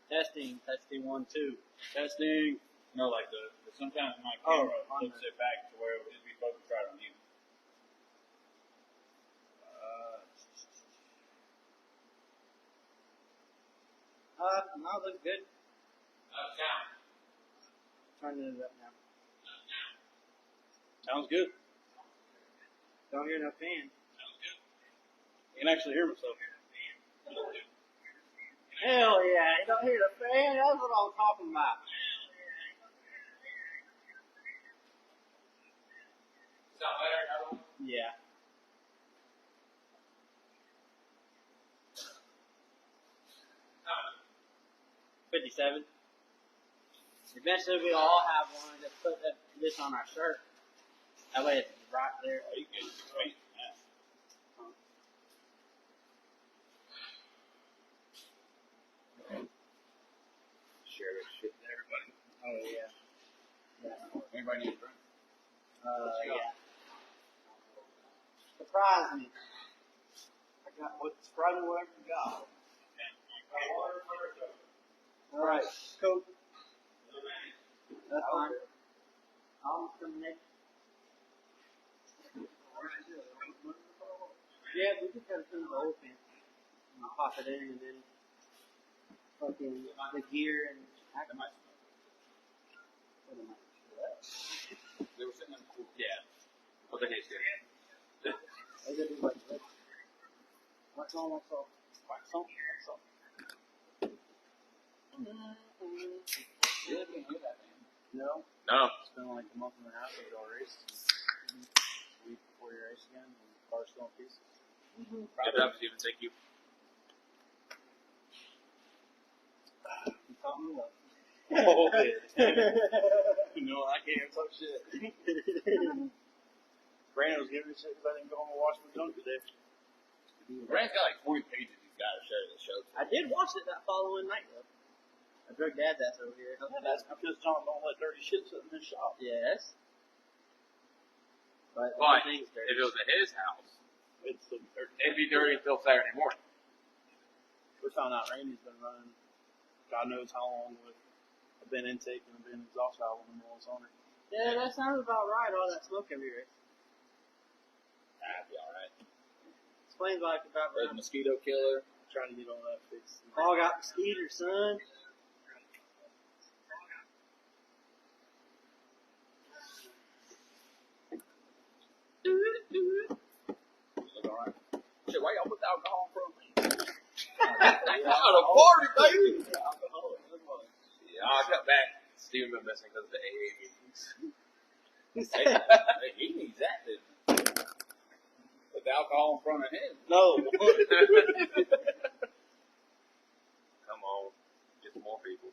Testing, 1, 2. Testing. No, like sometimes my camera flips it back to where it would just be focused right on you. No, looks good. Count. Turning it up now. Sounds good. Don't hear no fan. You can actually hear myself. Hell yeah, you don't hear the fan? That's what I'm talking about. Sound better now? Yeah. No. 57. Eventually we all have one. Just put this on our shirt. That way it's right there. Oh, you can get straight. Share this shit with everybody. Oh yeah. Everybody needs a drink. Yeah. Surprise me. I got surprise me whatever you got. Alright, Coke. That's fine. I'll come next. Yeah, we just gotta turn the old fan. And pop it in and then fucking the gear and That might They were sitting in the pool. Yeah. What the heck's there? I gotta do like this. Wax on, wax off. Wax on, wax off. You really can't hear that, man. No? No. It's been like a month and a half ago race. A week before your race again, and the car's still in pieces. Good job, Steven. Thank you. You taught me what? Oh, you know, I can't talk shit. Brandon was giving me shit because I didn't go home and watch the junk today. Brandon's got like 40 pages he's got to show the show. I did watch it that following night though. I drug Dad's ass over here. Yeah, that's because John don't let dirty shit sit in his shop. Yes. But if it was at his house, it'd be dirty until Saturday morning. We found out Randy's been running God knows how long with a bin intake and a bin exhaust valve on the rolls on it. Yeah, that sounds about right, all that smoke every race. That'd be alright. Explains like about There's a mosquito killer. Trying to get all that fixed. All got mosquitoes, son. Look alright. Shit, why y'all put the alcohol in front of me? Out of party, baby! Yeah, I'll cut back. Steven been missing because of the AA meetings. He needs that, dude. Put the alcohol in front of him. No. Come on. Get some more people.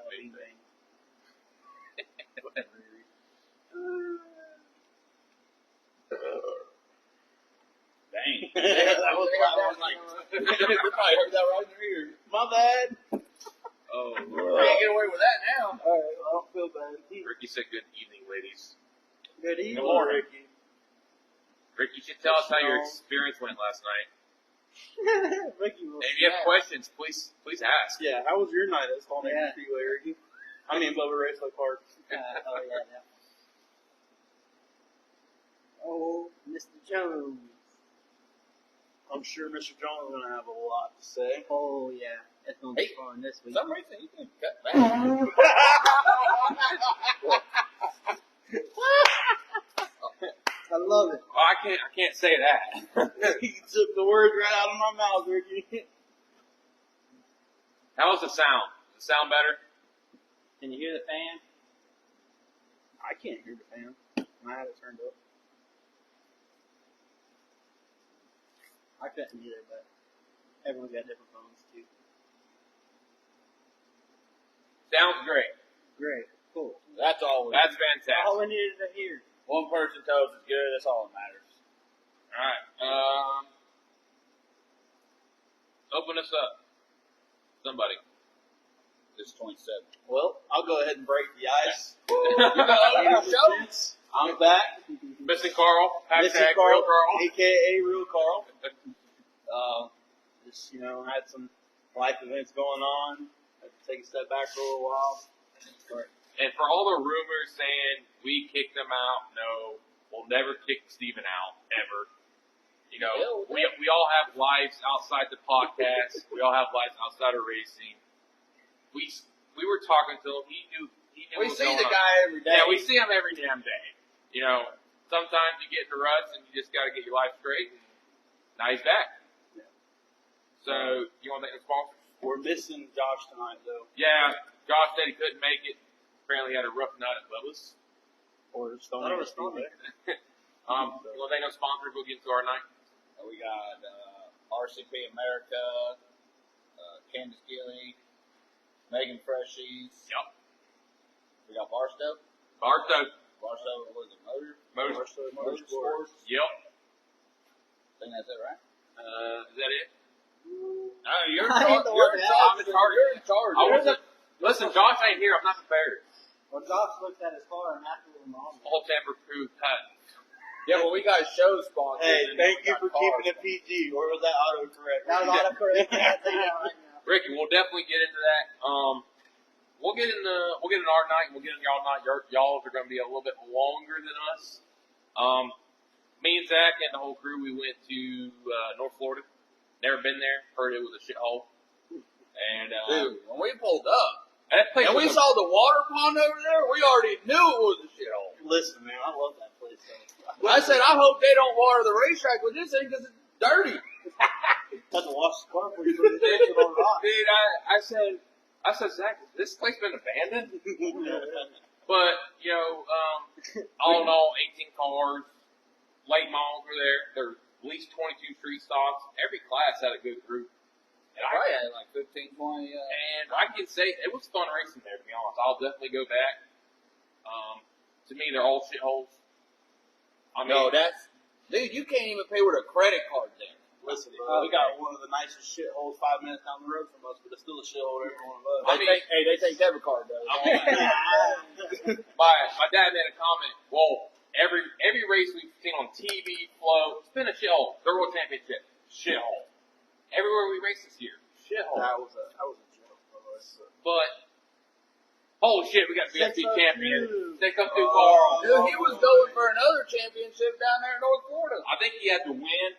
Bing, bang. Dang. That was like, they probably heard that right in their ear. My bad. Oh, you can't get away with that now. Alright, well, I don't feel bad. Ricky said good evening, ladies. Good evening. Good morning, Ricky. Ricky, you should tell us how your experience went last night. Ricky will. And if you have questions, please ask. Yeah, how was your night at Stone Yeah. Speedway, Ricky? I mean, Bubba Raceway Park. Oh, yeah. Oh, Mr. Jones. I'm sure Mr. Jones is going to have a lot to say. Oh, yeah. It's going to be Hey, fun this week. For some reason, you can cut back. I love it. Oh, I can't say that. He took the words right out of my mouth, Ricky. How was the sound? Does it sound better? Can you hear the fan? I can't hear the fan. I had it turned up. I couldn't either, but everyone's got different phones too. Sounds great. Great. Cool. That's all. That's fantastic. All we needed to hear. One person tells us good. That's all that matters. All right. Open us up. Somebody. This is 27. Well, I'll go ahead and break the ice. You got all your shows. I'm back. Missing Carl. Missing Hashtag Carl, real Carl. a.k.a. Real Carl. Just, had some life events going on. Had to take a step back for a little while. And for all the rumors saying we kicked them out, no, we'll never kick Steven out, ever. We all have lives outside the podcast. We all have lives outside of racing. We were talking to him. He knew We what was see going the on. guy every day. Yeah, we see him every damn day. Sometimes you get in the ruts and you just got to get your life straight. And now he's back. Yeah. So, you want to thank the sponsors? We're missing Josh tonight, though. Yeah, Josh said he couldn't make it. Apparently he had a rough night at Bubba's. Or Stone. You want to thank our sponsors? We'll get into our night. We got RCP America, Candace Gilly, Megan Freshies. Yep. We got Barstow. Barstow. Barstow was a Motorsports. Yep. I think that's it, right? Is that it? No, you're I ain't the one that I'm in charge. You're in charge. I wasn't. Listen, Josh ain't here. I'm not prepared. Well, Josh looked at his car and after we were on there. All tamper-proof cut. Yeah, well, we got show sponsors. Hey, and thank we you got for cars. keeping it PG. Or was that autocorrect? That was autocorrect. Ricky, we'll definitely get into that. We'll get in our night. We'll get in y'all night. Y'all are going to be a little bit longer than us. Me and Zach and the whole crew, we went to North Florida. Never been there. Heard it was a shithole. And Dude, when we pulled up, that place and we was saw the water pond over there, we already knew it was a shithole. Listen, man, I love that place. I said, I hope they don't water the racetrack with this thing because it's dirty. Had to wash the car before you put it in on rock. Dude, I said, Zach, has this place been abandoned? But, all in all, 18 cars, late models were there. There were at least 22 street stocks. Every class had a good group. And I probably had like 15, 20. And I can say it was fun racing there, to be honest. I'll definitely go back. To me, they're all shitholes. Dude, you can't even pay with a credit card there. Listen, we got one of the nicest shitholes 5 minutes down the road from us, but it's still a shithole every one of us. They take debit card though. My dad made a comment. Well, every race we've seen on TV, Flow, it's been a shithole. Third World Championship, shithole. Everywhere we race this year, shithole. That was a joke for us. But holy shit, we got BFP champion. They come through Oh, far. Dude, he was going for another championship down there in North Florida. I think he had to win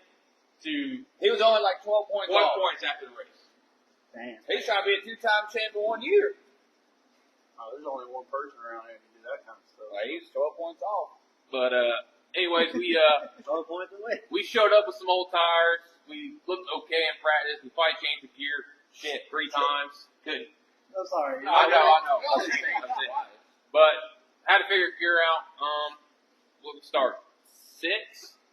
to He was only like 12 points 1 off. points after the race. Damn. He's trying to be a 2-time champ in 1 year. Oh, there's only one person around here who can do that kind of stuff. Like, he's 12 points off. But anyways, we 12 points away. we showed up with some old tires. We looked okay in practice. We probably changed the gear 3 times. Couldn't. I'm sorry. I know. Y'all just think That's it. But had to figure gear out. What we start 6.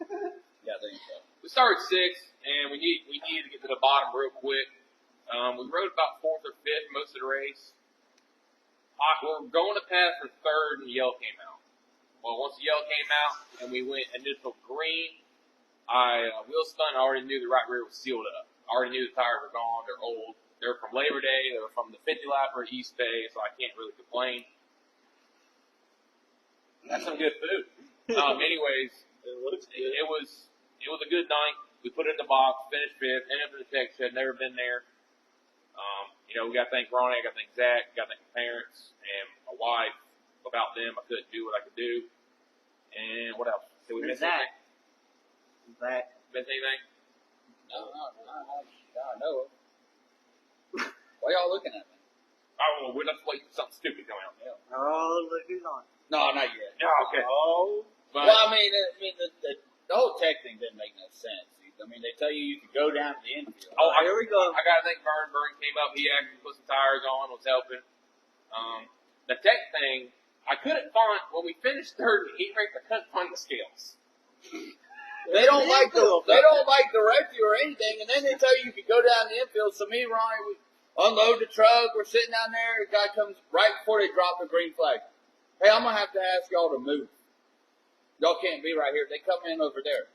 Yeah, I think so. We started 6, and we needed to get to the bottom real quick. We rode about 4th or 5th most of the race. We were going to pass for 3rd, and the yellow came out. Well, once the yellow came out, and we went initial green, I wheel spun. I already knew the right rear was sealed up. I already knew the tires were gone. They're old. They're from Labor Day. They were from the 50 lapper East Bay, so I can't really complain. That's some good food. Anyways, it was a good night. We put it in the box, finished 5th, ended up in the tech shed. Never been there. We got to thank Ronnie. I got to thank Zach. Got to thank my parents and my wife. Without them, I couldn't do what I could do. And what else? Did we miss anything? Zach. Miss anything? No, I know. Why y'all looking at me? Oh, we're not waiting for something stupid to come out. Oh, look who's on. No, not yet. Oh, okay. Oh, But, Well, I mean, the whole tech thing didn't make no sense. I mean, they tell you could go down to the infield. Here we go. I got to thank Vern. Vern came up. He actually put some tires on, was helping. The tech thing, I couldn't find, when we finished 3rd in the heat race, I couldn't find the scales. They don't like direct you or anything, and then they tell you could go down the infield. So me and Ronnie, we unload the truck. We're sitting down there. The guy comes right before they drop the green flag. Hey, I'm gonna have to ask y'all to move. Y'all can't be right here. They come in over there.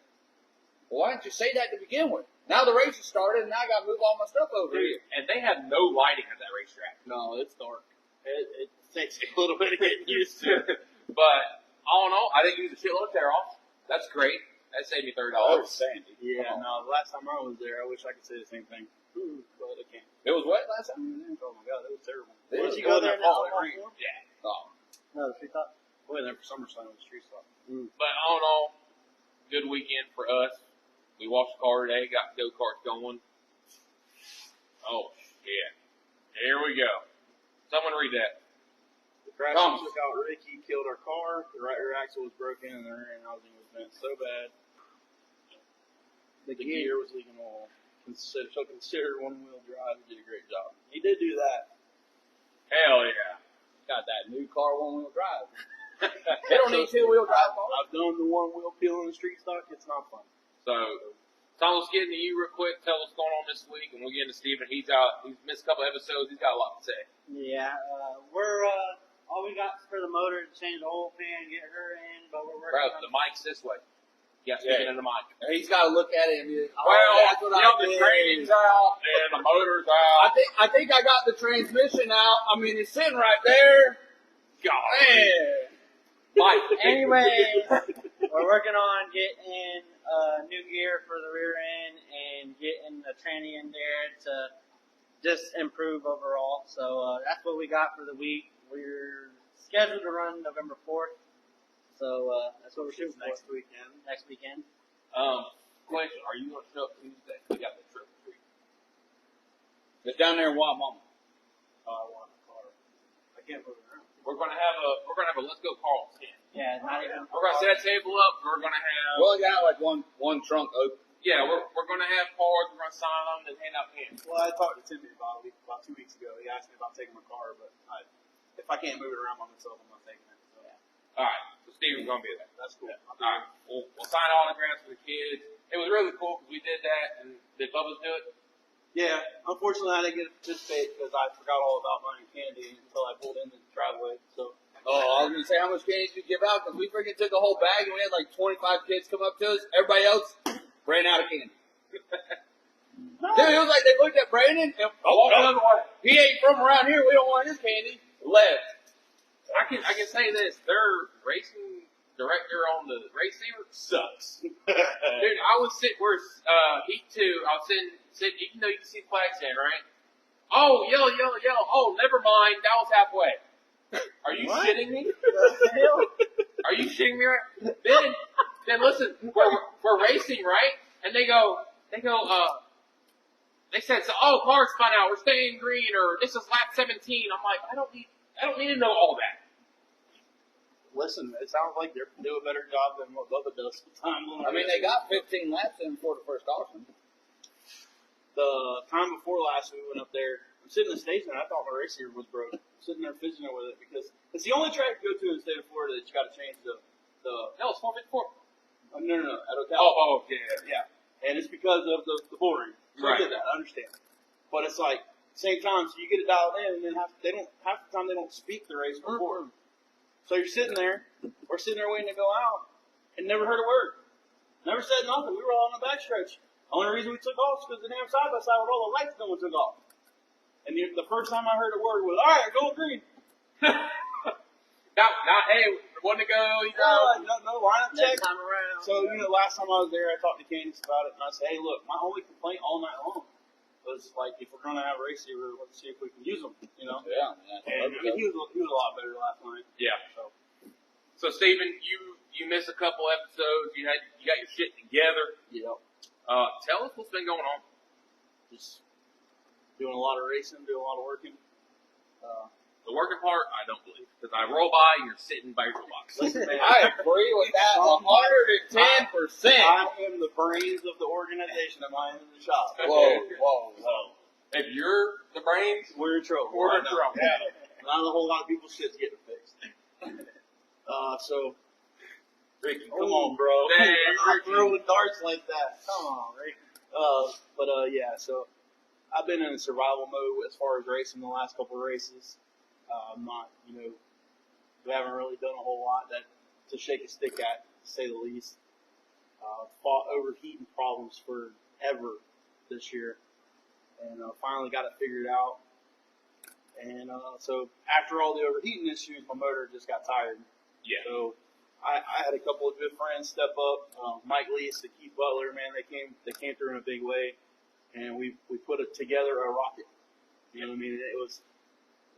Well, why didn't you say that to begin with? Now the race has started, and now I got to move all my stuff over here. And they have no lighting at that racetrack. no, it's dark. It takes a little bit of getting used to. But all in all, I didn't use a shitload of tear offs. That's great. That saved me $30. Oh, Sandy. Yeah, no, the last time I was there, I wish I could say the same thing. But I can't. It was what last time? Oh my god, that was terrible. Did Did you you go there now? fall? It rained. Yeah. Oh. No, the street thought. I went there for SummerSlam with the street stop. But all in all, good weekend for us. We washed the car today, got go-karts going. Oh, shit. Here we go. Someone read that. The crash that took out Ricky, killed our car. The right rear axle was broken and the rear end housing was bent so bad. The gear was leaking oil. Considered one-wheel drive. He did a great job. He did do that. Hell yeah. Got that new car one-wheel drive. They don't need two-wheel drive cars. I've done the one-wheel peel in the street stock. It's not fun. So, Tom, let's get into you real quick. Tell us what's going on this week, and we'll get into Steven. He's missed a couple episodes. He's got a lot to say. Yeah, we're all we got for the motor to change the oil pan, get her in, but we're working Bro, on the mic's this way. You got to get in the mic. He's got to look at it and be like, oh, Well, that's what the did. training's out, and the motor's out. I think I got the transmission out. I mean, it's sitting right there. God. Man. Mike. Anyway, we're working on getting new gear for the rear end and getting the tranny in there to just improve overall. So that's what we got for the week. We're scheduled to run November 4th. So that's what we're shooting for. Next weekend. Next weekend. Question, are you going to show up Tuesday? We got the trip treat. It's down there in Wamama. I want a car. I can't move it around. We're gonna have a Let's Go Carl's tent. Yeah, it's not even. We're gonna set a table up. We're gonna have. Well, I got like one trunk open. Yeah, we're gonna have cards. We're gonna sign them and hand out pens. Well, I talked to Timmy about 2 weeks ago. He asked me about taking my car, but if I can't move it around by myself, I'm not taking it. So. All right, so Steven's gonna be there. That's cool. All right, we'll sign autographs for the kids. It was really cool because we did that, and did Bubba's do it? Yeah, unfortunately I didn't get to participate because I forgot all about buying candy until I pulled into the driveway. So. Oh, I was going to say how much candy did you give out? Because we freaking took a whole bag and we had like 25 kids come up to us. Everybody else ran out of candy. Dude, it was like they looked at Brandon and he ain't from around here. We don't want his candy. Left. I can say this: their racing director on the racer sucks. Dude, I was sitting where Heat 2. I was sitting. You know, you can see flag stand, right? Oh, yellow. Oh, never mind. That was halfway. Are you shitting me? Are you shitting me? Right? Then listen, we're racing, right? And they said, so, oh, car's spun out, we're staying green, or this is lap 17. I'm like, I don't need to know all that. Listen, it sounds like they do a better job than what Bubba does sometimes. I mean, they got 15 laps in before the first caution. The time before last, we went up there. I'm sitting in the station, and I thought my racer was broke. I'm sitting there fidgeting with it because it's the only track you go to in the state of Florida that you got to change the. No, it's 454. No. At Ocala. Oh, yeah. And it's because of the bull ring. So I Right. get that. I understand. But it's like same time, so you get it dialed in, and then half the time they don't speak the race before. So you're sitting there, we're sitting there waiting to go out, and never heard a word. Never said nothing. We were all on the backstretch. Only reason we took off is because the damn side by side with all the lights going took off. And the first time I heard a word was, all right, go green. Now, hey, one to go. No lineup check. Next time around. So, last time I was there, I talked to Candace about it, and I said, hey, look, my only complaint all night long was, like, if we're going to have a race here, let's see if we can use them, Yeah, man. And he was a lot better last night. Yeah. So Steven, you missed a couple episodes. You got your shit together. Yeah. Tell us what's been going on. Just doing a lot of racing, doing a lot of working. The working part, I don't believe, because I roll by and you're sitting by your toolbox. Listen, man, I agree with that 110%. I am the brains of the organization at my end of the shop. Whoa. If you're the brains, We're in trouble. we're in I know. trouble. Not a whole lot of people's shit's getting fixed. So, Ricky, come on, bro. Dang, I'm Ricky. throwing darts like that. Come on, Ricky. Yeah, so I've been in survival mode as far as racing the last couple of races. I'm not, we haven't really done a whole lot to shake a stick at, to say the least. Fought overheating problems forever this year, and finally got it figured out. And so after all the overheating issues, my motor just got tired. Yeah. So I had a couple of good friends step up. Mike Lees and Keith Butler, man, they came through in a big way, and we put it together a rocket. You know what I mean? It was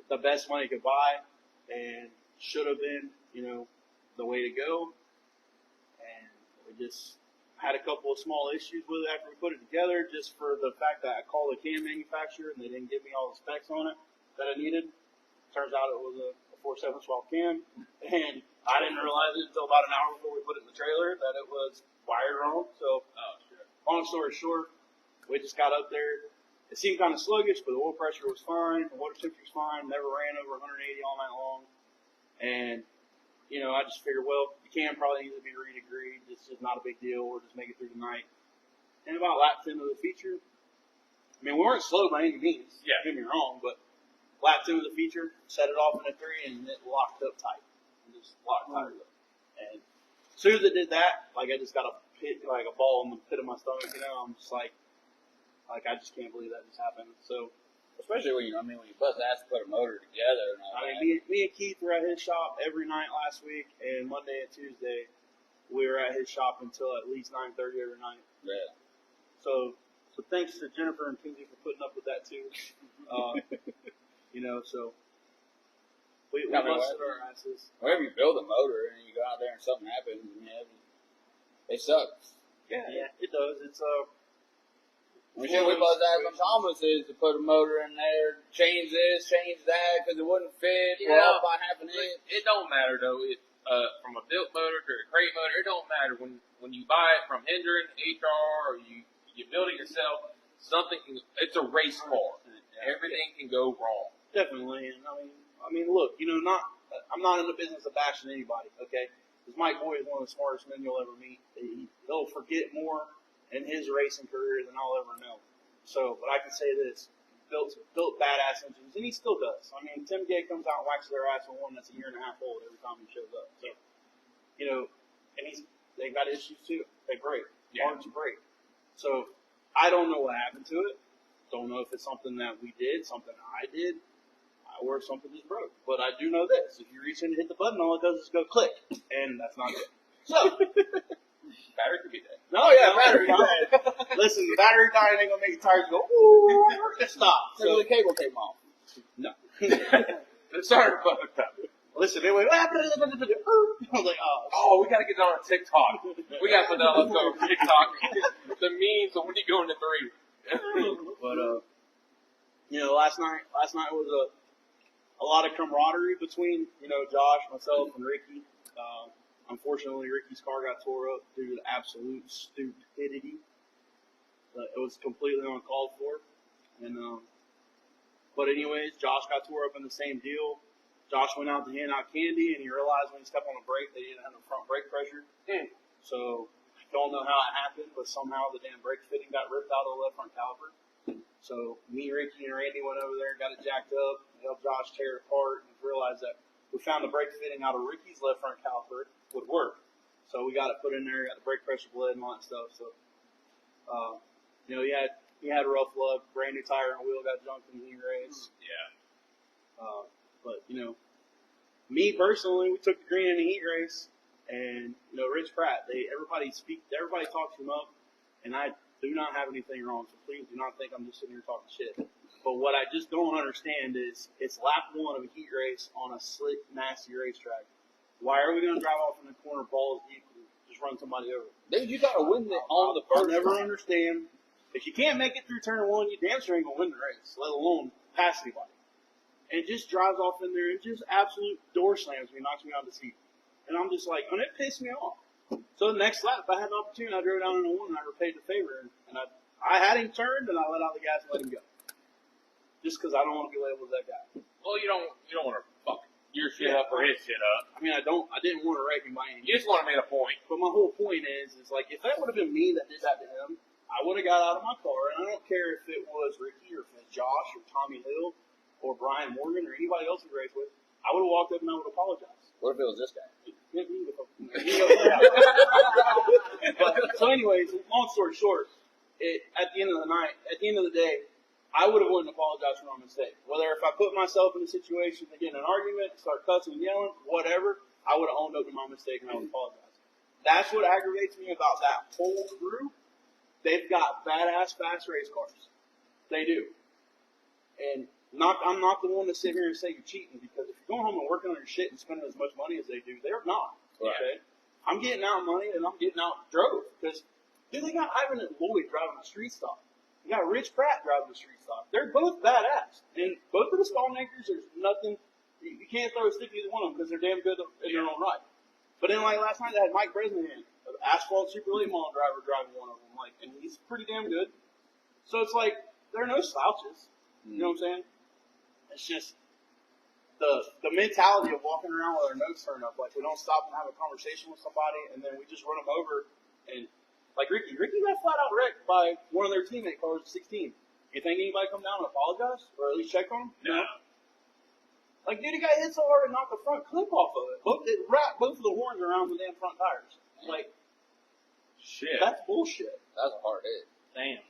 the best money could buy, and should have been, the way to go. And we just had a couple of small issues with it after we put it together, just for the fact that I called the can manufacturer and they didn't give me all the specs on it that I needed. Turns out it was a 4/7 swap can, and I didn't realize it until about an hour before we put it in the trailer that it was wired wrong. So, long story short, we just got up there. It seemed kind of sluggish, but the oil pressure was fine, the water temperature was fine, never ran over 180 all night long. And, I just figured, well, the can probably needs to be re-degreed. It's just not a big deal. We'll just make it through the night. And about lap 10 of the feature, I mean, we weren't slow by any means. Yeah. Don't get me wrong, but lap 2 of the feature, set it off in a 3, and it locked up tight. Just locked tight up. And as soon as it did that, I just got a ball in the pit of my stomach, I'm just like I just can't believe that just happened. So, especially when you bust ass to put a motor together and all that. Me and Keith were at his shop every night last week, and Monday and Tuesday we were at his shop until at least 9:30 every night. Yeah. So thanks to Jennifer and Kinsey for putting up with that too. So we busted our asses. Whenever you build a motor and you go out there and something happens, it sucks. Yeah, it does. It's we bust ass on Thomas's to put a motor in there, change this, change that, because it wouldn't fit. Off by half an inch. It don't matter though. From a built motor to a crate motor, it don't matter when you buy it from Hendren, HR, or you build it yourself. It's a race car. Everything can go wrong. Definitely, and I mean, look, I'm not in the business of bashing anybody, okay? Because Mike Boyd is one of the smartest men you'll ever meet. He'll forget more in his racing career than I'll ever know. So, but I can say this: built badass engines, and he still does. I mean, Tim Gay comes out and whacks their ass on one that's a year and a half old every time he shows up. So, and they've got issues too. They break. Parts break. So, I don't know what happened to it. Don't know if it's something that we did, something I did, or if something just broke. But I do know this: if you reach in and hit the button, all it does is go click, and that's not good. So. Battery could be dead. No, battery died. Listen, the battery dying ain't gonna make the tires go, ooh, stop. So the cable came off. No. It started fucked up. Listen, they went, I was like, oh, we gotta get on TikTok. We gotta put that on TikTok. The memes of when you go into 3. But, last night was a lot of camaraderie between, Josh, myself, and Ricky. Unfortunately, Ricky's car got tore up due to absolute stupidity. It was completely uncalled for. And, but anyways, Josh got tore up in the same deal. Josh went out to hand out candy, and he realized when he stepped on the brake, they didn't have the front brake pressure. So, I don't know how it happened, but somehow the damn brake fitting got ripped out of the left front caliper. So, me, Ricky, and Randy went over there, got it jacked up, helped Josh tear it apart, and realized that we found the brake fitting out of Ricky's left front caliper would work. So we got it put in there, got the brake pressure bled and all that stuff. So, he had rough luck. Brand new tire and wheel got junked in the heat race. Yeah. But, me personally, we took the green in the heat race, and, Rich Pratt, everybody talks him up, and I do not have anything wrong, so please do not think I'm just sitting here talking shit. But what I just don't understand is it's lap 1 of a heat race on a slick, nasty racetrack. Why are we going to drive off in the corner balls deep and just run somebody over? Dude, you got to win on the first. I'll never understand. If you can't make it through turn 1, you damn sure ain't going to win the race, let alone pass anybody. And it just drives off in there and just absolute door slams me, knocks me out of the seat. And I'm just like, and it pissed me off. So the next lap, if I had an opportunity, I drove down in the 1 and I repaid the favor. And I had him turned and I let out the gas and let him go. Just because I don't want to be labeled as that guy. Well, you don't want to fuck your shit up or his shit up. I mean, I didn't want to wreck him by any means. You just want to make a point. But my whole point is like, if that would have been me that did that to him, I would have got out of my car, and I don't care if it was Ricky or if it was Josh or Tommy Hill or Brian Morgan or anybody else we raced with, I would have walked up and I would have apologized. What if it was this guy? So anyways, long story short, at the end of the day, I would have wouldn't apologize for my mistake. Whether if I put myself in a situation to get in an argument, start cussing and yelling, whatever, I would have owned up to my mistake and I would apologize. That's what aggravates me about that whole group. They've got badass fast race cars. They do. And I'm not the one to sit here and say you're cheating, because if you're going home and working on your shit and spending as much money as they do, they're not. Right. Okay? I'm getting out money and I'm getting out drove. Because, dude, they got Ivan and Lloyd driving the street stock. You got Rich Pratt driving the street stock. They're both badass. And both of the stall makers, there's nothing, you can't throw a stick at either one of them because they're damn good in their own right. But then, like, last night they had Mike Bresnahan, an asphalt super late model driver, driving one of them. Like, and he's pretty damn good. So it's like, there are no slouches. You know what I'm saying? It's just the mentality of walking around with our nose turned up. Like, we don't stop and have a conversation with somebody, and then we just run them over. And, like, Ricky got flat out wrecked by one of their teammate cars at 16. You think anybody come down and apologize? Or at least check on him? No. Like, dude, he got hit so hard and knocked the front clip off of it. It wrapped both of the horns around the damn front tires. Like, Shit. that's bullshit. That's a hard hit. Damn.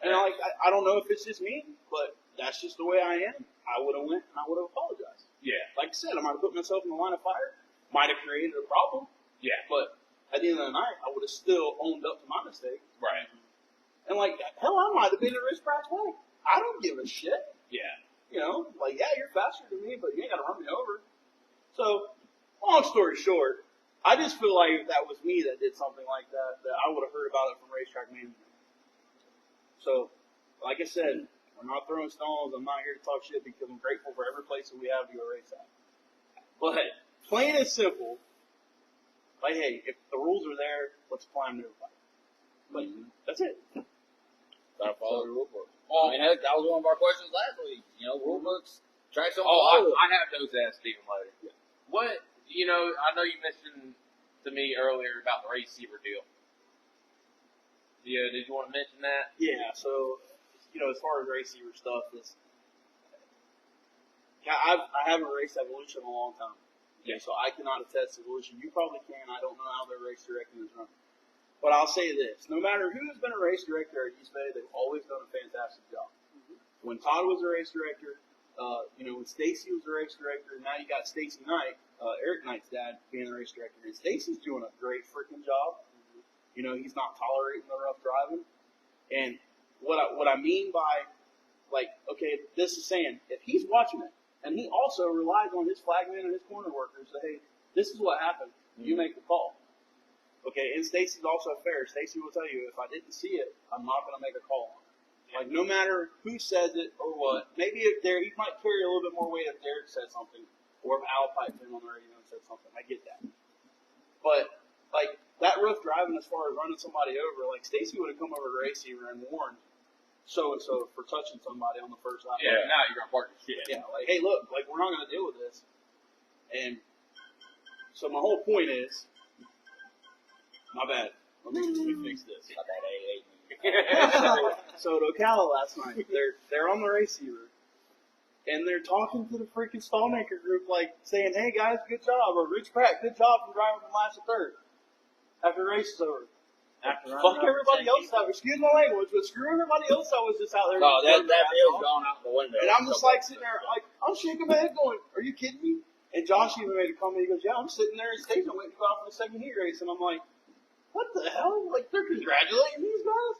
And, like, I don't know if it's just me, but that's just the way I am. I would have went and I would have apologized. Yeah. Like I said, I might have put myself in the line of fire. Might have created a problem. Yeah. But at the end of the night, I would have still owned up to my mistake. Right. And, like, hell, I might have been a Rich Pratt's way. I don't give a shit. Yeah. You know, like, yeah, you're faster than me, but you ain't got to run me over. So, long story short, I just feel like if that was me that did something like that, that I would have heard about it from racetrack management. So, like I said, I'm not throwing stones. I'm not here to talk shit because I'm grateful for every place that we have to go race at. But, plain and simple, like, hey, if the rules are there, let's apply them to everybody. Like, that's it. Gotta follow the rule book. Well, I mean, that was one of our questions last week. You know, rule books, tracks don't Oh, follow. I have those to ask Stephen later. Yeah. What, you know, I know you mentioned to me earlier about the receiver deal. Yeah, did you want to mention that? Yeah, so, you know, as far as receiver stuff, I haven't raced Evolution in a long time. Yeah. So I cannot attest to Evolution. You probably can. I don't know how their race directing is run. But I'll say this. No matter who has been a race director at East Bay, they've always done a fantastic job. When Todd was a race director, you know, when Stacy was a race director, and now you got Stacy Knight, Eric Knight's dad, being a race director. And Stacy's doing a great freaking job. You know, he's not tolerating the rough driving. And what I mean by, like, okay, this is saying, if he's watching it, and he also relies on his flagman and his corner workers to, hey, this is what happened. You make the call. Okay, and Stacy's also fair. Stacy will tell you, if I didn't see it, I'm not going to make a call on it. Like, no matter who says it or what, maybe if he might carry a little bit more weight if Derek said something, or if Al piped in on the radio and said something. I get that. But, like, that rough driving as far as running somebody over, like, Stacy would have come over to receiver and warned so-and-so for touching somebody on the first lap. Yeah, now you're going to park the shit. Yeah, like, hey, look, like, we're not going to deal with this. And so my whole point is, my bad. Let me fix this. My bad, So at Ocala last night, they're on the receiver, and they're talking to the freaking stallmaker group, like saying, "Hey guys, good job," or "Rich Pratt, good job for driving from last to third." After the race is over, fuck everybody else out. Excuse my language, but screw everybody else that was just out there. No, that deal's gone out the window. And I'm just like sitting there, like, I'm shaking my head, going, "Are you kidding me?" And Josh even made a comment. He goes, "Yeah, I'm sitting there in station waiting to go out for the second heat race," and I'm like, what the hell? Like, they're congratulating these guys?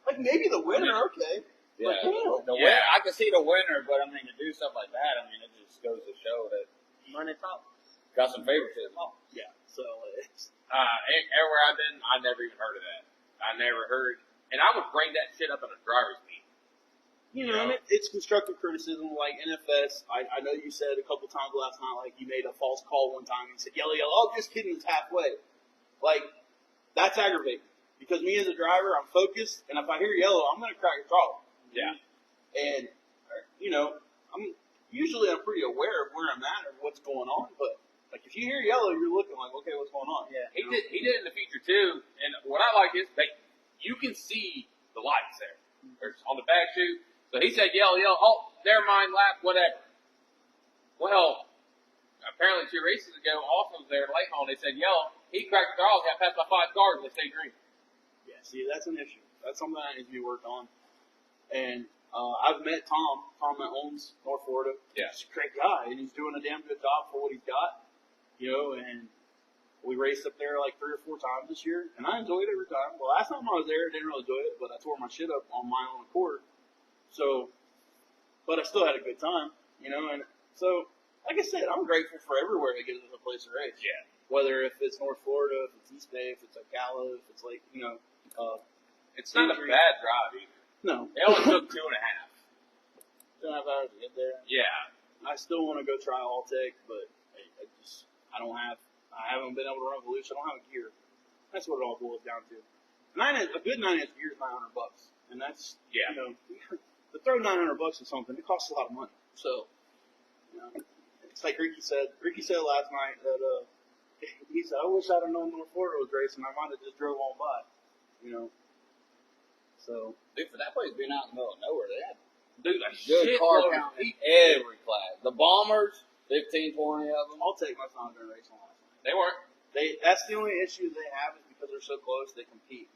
Like, maybe the winner, okay. Yeah, Like, damn. the winner, I can see the winner, but I mean, to do stuff like that, I mean, it just goes to show that Money talks. got some favoritism. Yeah, so it's... Everywhere I've been, I never even heard of that. I never heard, and I would bring that shit up in a driver's meeting. You know, and it's constructive criticism, like NFS. I know you said a couple times last night, like, you made a false call one time. You said, yellow, oh, just kidding, it's halfway. Like, that's aggravating. Because me as a driver, I'm focused, and if I hear yellow, I'm going to crack a throttle. Yeah. And, you know, I'm pretty aware of where I'm at or what's going on, but, like, if you hear yellow, you're looking like, okay, what's going on? Yeah. He did it in the feature too, and what I like is you can see the lights there. There's on the back chute. So he said yellow, oh, never mind, lap, whatever. Well, apparently 2 races ago, also was there late on, they said yellow. He cracked the throttle, got past by 5 cars, and they stayed green. Yeah, see, that's an issue. That's something that needs to be worked on. And I've met Tom that owns North Florida. Yeah. He's a great guy, and he's doing a damn good job for what he's got. and we raced up there like 3 or 4 times this year, and I enjoyed it every time. Well, last time I was there, I didn't really enjoy it, but I tore my shit up on my own accord. So, but I still had a good time, and so, like I said, I'm grateful for everywhere that gives us a place to race. Yeah. Whether if it's North Florida, if it's East Bay, if it's Ocala, if it's like, It's not a bad drive either. no. It only took 2.5. 2.5 hours to get there. Yeah. I still want to go try All-Tech, but I haven't been able to run Volusia. I don't have a gear. That's what it all boils down to. A good 9-inch gear is $900, and that's to throw $900 at something, it costs a lot of money. So, it's like Ricky said. Ricky said last night that he said, "I wish I'd have known North Florida was racing. I might have just drove on by." So, Dude, for that place being out in the middle of nowhere, they had Dude, a good shit car load of count in people. every class. The Bombers, 15, 20 of them. All-Tech must not have been racing last night. They weren't. That's the only issue they have is because they're so close, they compete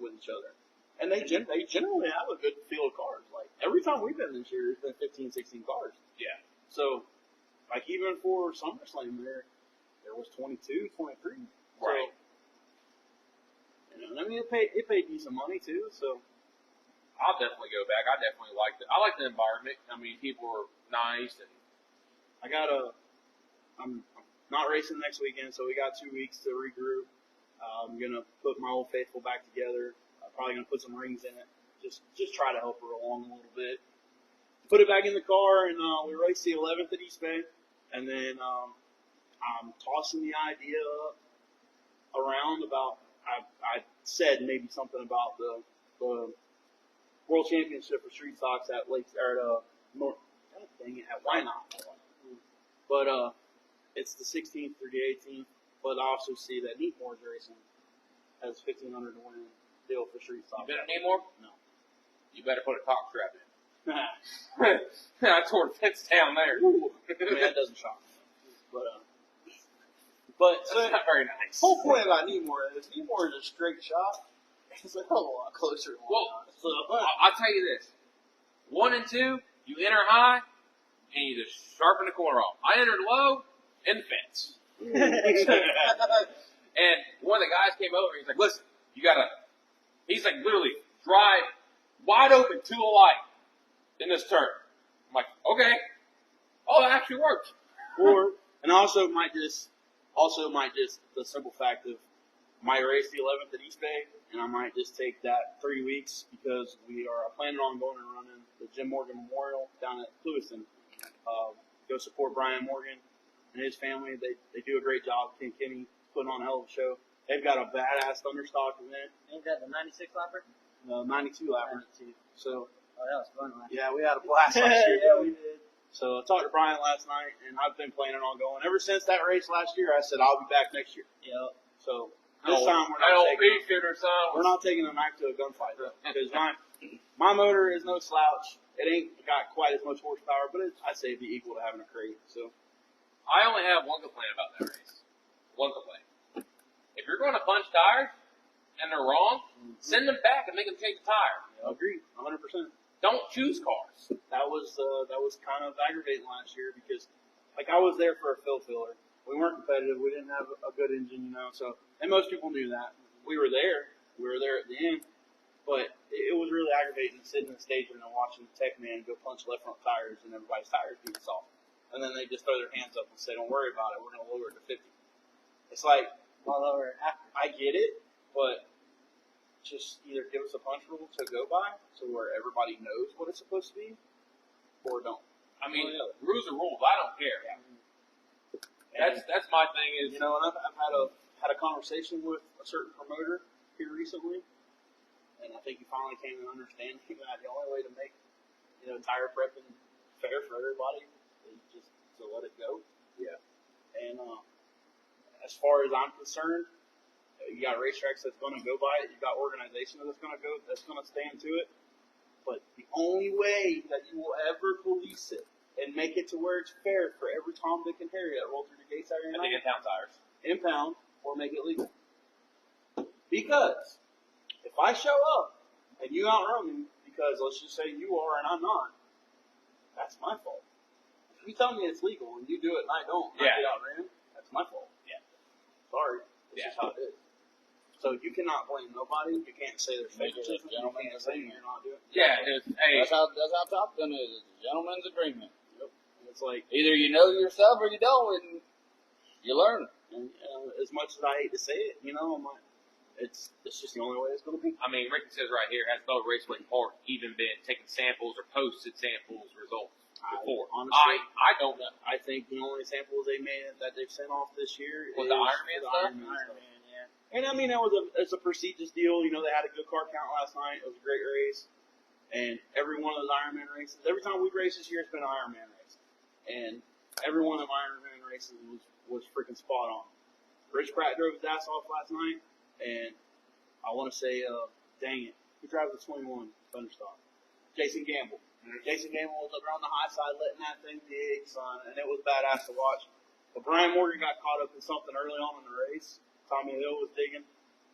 with each other. And they generally have a good field of cars. Like, every time we've been this year, it's been 15, 16 cars. Yeah. So, like, even for SummerSlam there was 22, 23. Right. So, I mean, it paid decent money, too, so. I'll definitely go back. I definitely liked it. I like the environment. I mean, people are nice, and I'm not racing next weekend, so we got 2 weeks to regroup. I'm gonna put my old faithful back together. I'm probably gonna put some rings in it. Just try to help her along a little bit. Put it back in the car, and we race the 11th at East Bay, and then I'm tossing the idea around about. I said maybe something about the World Championship for Street Stocks at at Wynot. But it's the 16th through the 18th. But I also see that Neatmore's racing has $1,500 to win deal for Street Stocks. you better need more? No. You better put a top strap in. I tore the fence down there. I mean, that doesn't shock me. But so That's not very nice. the whole point about Neatmore is a straight shot. It's a hell of a lot closer to Well, Wynot. So, I'll tell you this. 1 and 2, you enter high, and you just sharpen the corner off. I entered low, in the fence. And one of the guys came over, he's like, listen, he's like, literally, drive wide open to a light in this turn. I'm like, okay. Oh, that actually worked. And also might just the simple fact of my race the 11th at East Bay, and I might just take that 3 weeks because we are planning on going and running the Jim Morgan Memorial down at Lewiston. Go support Brian Morgan and his family. They do a great job. Ken Kinney putting on a hell of a show. They've got a badass Thunderstock event. Ain't that the 96 lapper? 92 lapper. 92. So Oh, that was fun last yeah, we had a blast last year. Yeah, we did. So I talked to Brian last night, and I've been planning on going. Ever since that race last year, I said I'll be back next year. Yep. So this time we're not taking a knife to a gunfight because my motor is no slouch. It ain't got quite as much horsepower, but I'd say it'd be equal to having a crate. So I only have one complaint about that race. One complaint. If you're going to punch tires and they're wrong, send them back and make them change the tire. agreed, 100%. Don't choose cars. That was kind of aggravating last year because like I was there for a fill filler. We weren't competitive. We didn't have a good engine, So, and most people knew that. We were there. We were there at the end. But it was really aggravating sitting in the stage and watching the tech man go punch left front tires and everybody's tires being soft. And then they just throw their hands up and say, don't worry about it. We're going to lower it to 50. It's like, I get it, but just either give us a punch rule to go by so where everybody knows what it's supposed to be or don't. I mean, rules are rules. I don't care. Yeah. That's my thing is, and I've had a conversation with a certain promoter here recently, and I think he finally came to understand that the only way to make tire prepping fair for everybody is just to let it go. Yeah. And as far as I'm concerned, you got racetracks that's going to go by it. You got organization that's going to stand to it. But the only way that you will ever police it and make it to where it's fair for every Tom, Dick, and Harry that roll through the gates Saturday I night, think in-town tires. impound or make it legal. Because if I show up and you outrun me, because let's just say you are and I'm not, that's my fault. If you tell me it's legal and you do it and I don't, and I get outran, that's my fault. Sorry. It's just how it is. So you cannot blame nobody. You can't say there's favoritism. You can't say you're not doing it. Yeah, hey. That's how Top Gun is. It's a gentleman's agreement. Yep. It's like Either you know yourself or you don't, and you learn. and, as much as I hate to say it, I'm like, it's just the only way it's going to be. I mean, Ricky says right here, has Boat Raceway Park even been taking samples or posted samples results before? Honestly, I don't know. I think the only samples they made that they've sent off this year Was is the Iron Man stuff? Iron Man, yeah. And I mean, it's a prestigious deal. They had a good car count last night. It was a great race. And every one of those Iron Man races, every time we race this year, it's been an Iron Man race. And every one of the Iron Man races was freaking spot on. Rich Pratt drove his ass off last night. And I want to say, dang it, who drives the 21 Thunderstock? Jason Gamble. Jason Gamble was up around the high side letting that thing dig, son, and it was badass to watch. But Brian Morgan got caught up in something early on in the race. Tommy Hill was digging,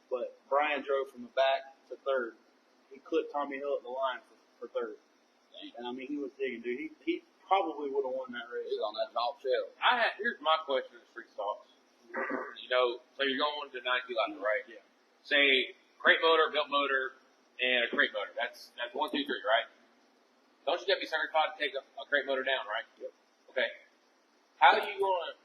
but Brian drove from the back to third. He clipped Tommy Hill at the line for third. And I mean, he was digging, dude. He probably would have won that race. He's on that top shelf. Here's my question to Street Stocks. So you're going to 90 lap, right? Yeah. Say crate motor, built motor, and a crate motor. That's 1, 2, 3, right? Don't you got to be certified to take a crate motor down, right? Yep. Okay. How are you going to?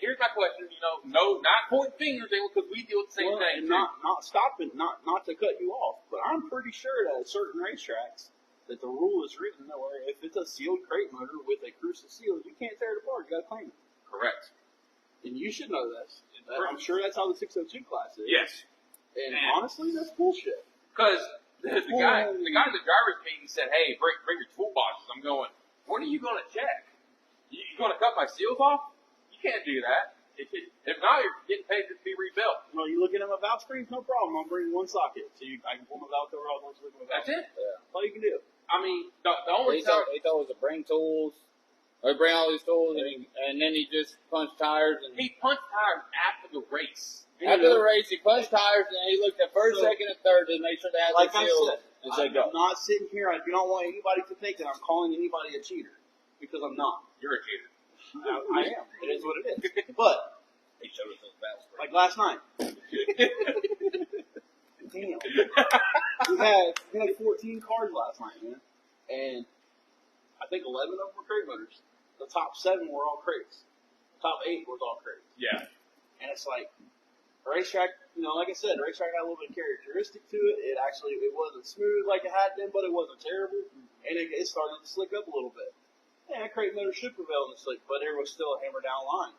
Here's my question. No, not pointing fingers, because we deal with the same thing. And not stopping, not to cut you off, but I'm pretty sure that at certain racetracks that the rule is written that way. If it's a sealed crate motor with a crucible seal, you can't tear it apart. You got to claim it. Correct. And you should know this. I'm sure that's how the 602 class is. Yes. And honestly, that's bullshit. Because the guy in the driver's meeting said, "Hey, bring your toolboxes." I'm going, "What are you going to check? You going to cut my seals off? You can't do that. If not, you're getting paid to be rebuilt." Well, you looking at my valve screens? No problem. I'll bring one socket, so I can pull my valve cover off once you look at my valve. That's it. Yeah. That's all you can do. I mean, the only They told us to bring tools, or bring all these tools, and then he just punched tires. And he punched tires after the race. after the race, he punched tires, and he looked at first, second, and third to make sure they had Like the I seal. said, And said, "Go." I'm not sitting here. I do not want anybody to think that I'm calling anybody a cheater, because I'm not. You're a cheater. I am. It is what it is. But He showed us those fast like last night, damn, we had 14 cars last night, man, and I think 11 of them were crate motors. The top 7 were all crates. The top 8 was all crates. Yeah. And it's like, the racetrack, like I said, the racetrack had a little bit of characteristic to it. It wasn't smooth like it had been, but it wasn't terrible. And it started to slick up a little bit. Yeah, crate motor should prevail in the slick, but there was still a hammer down line.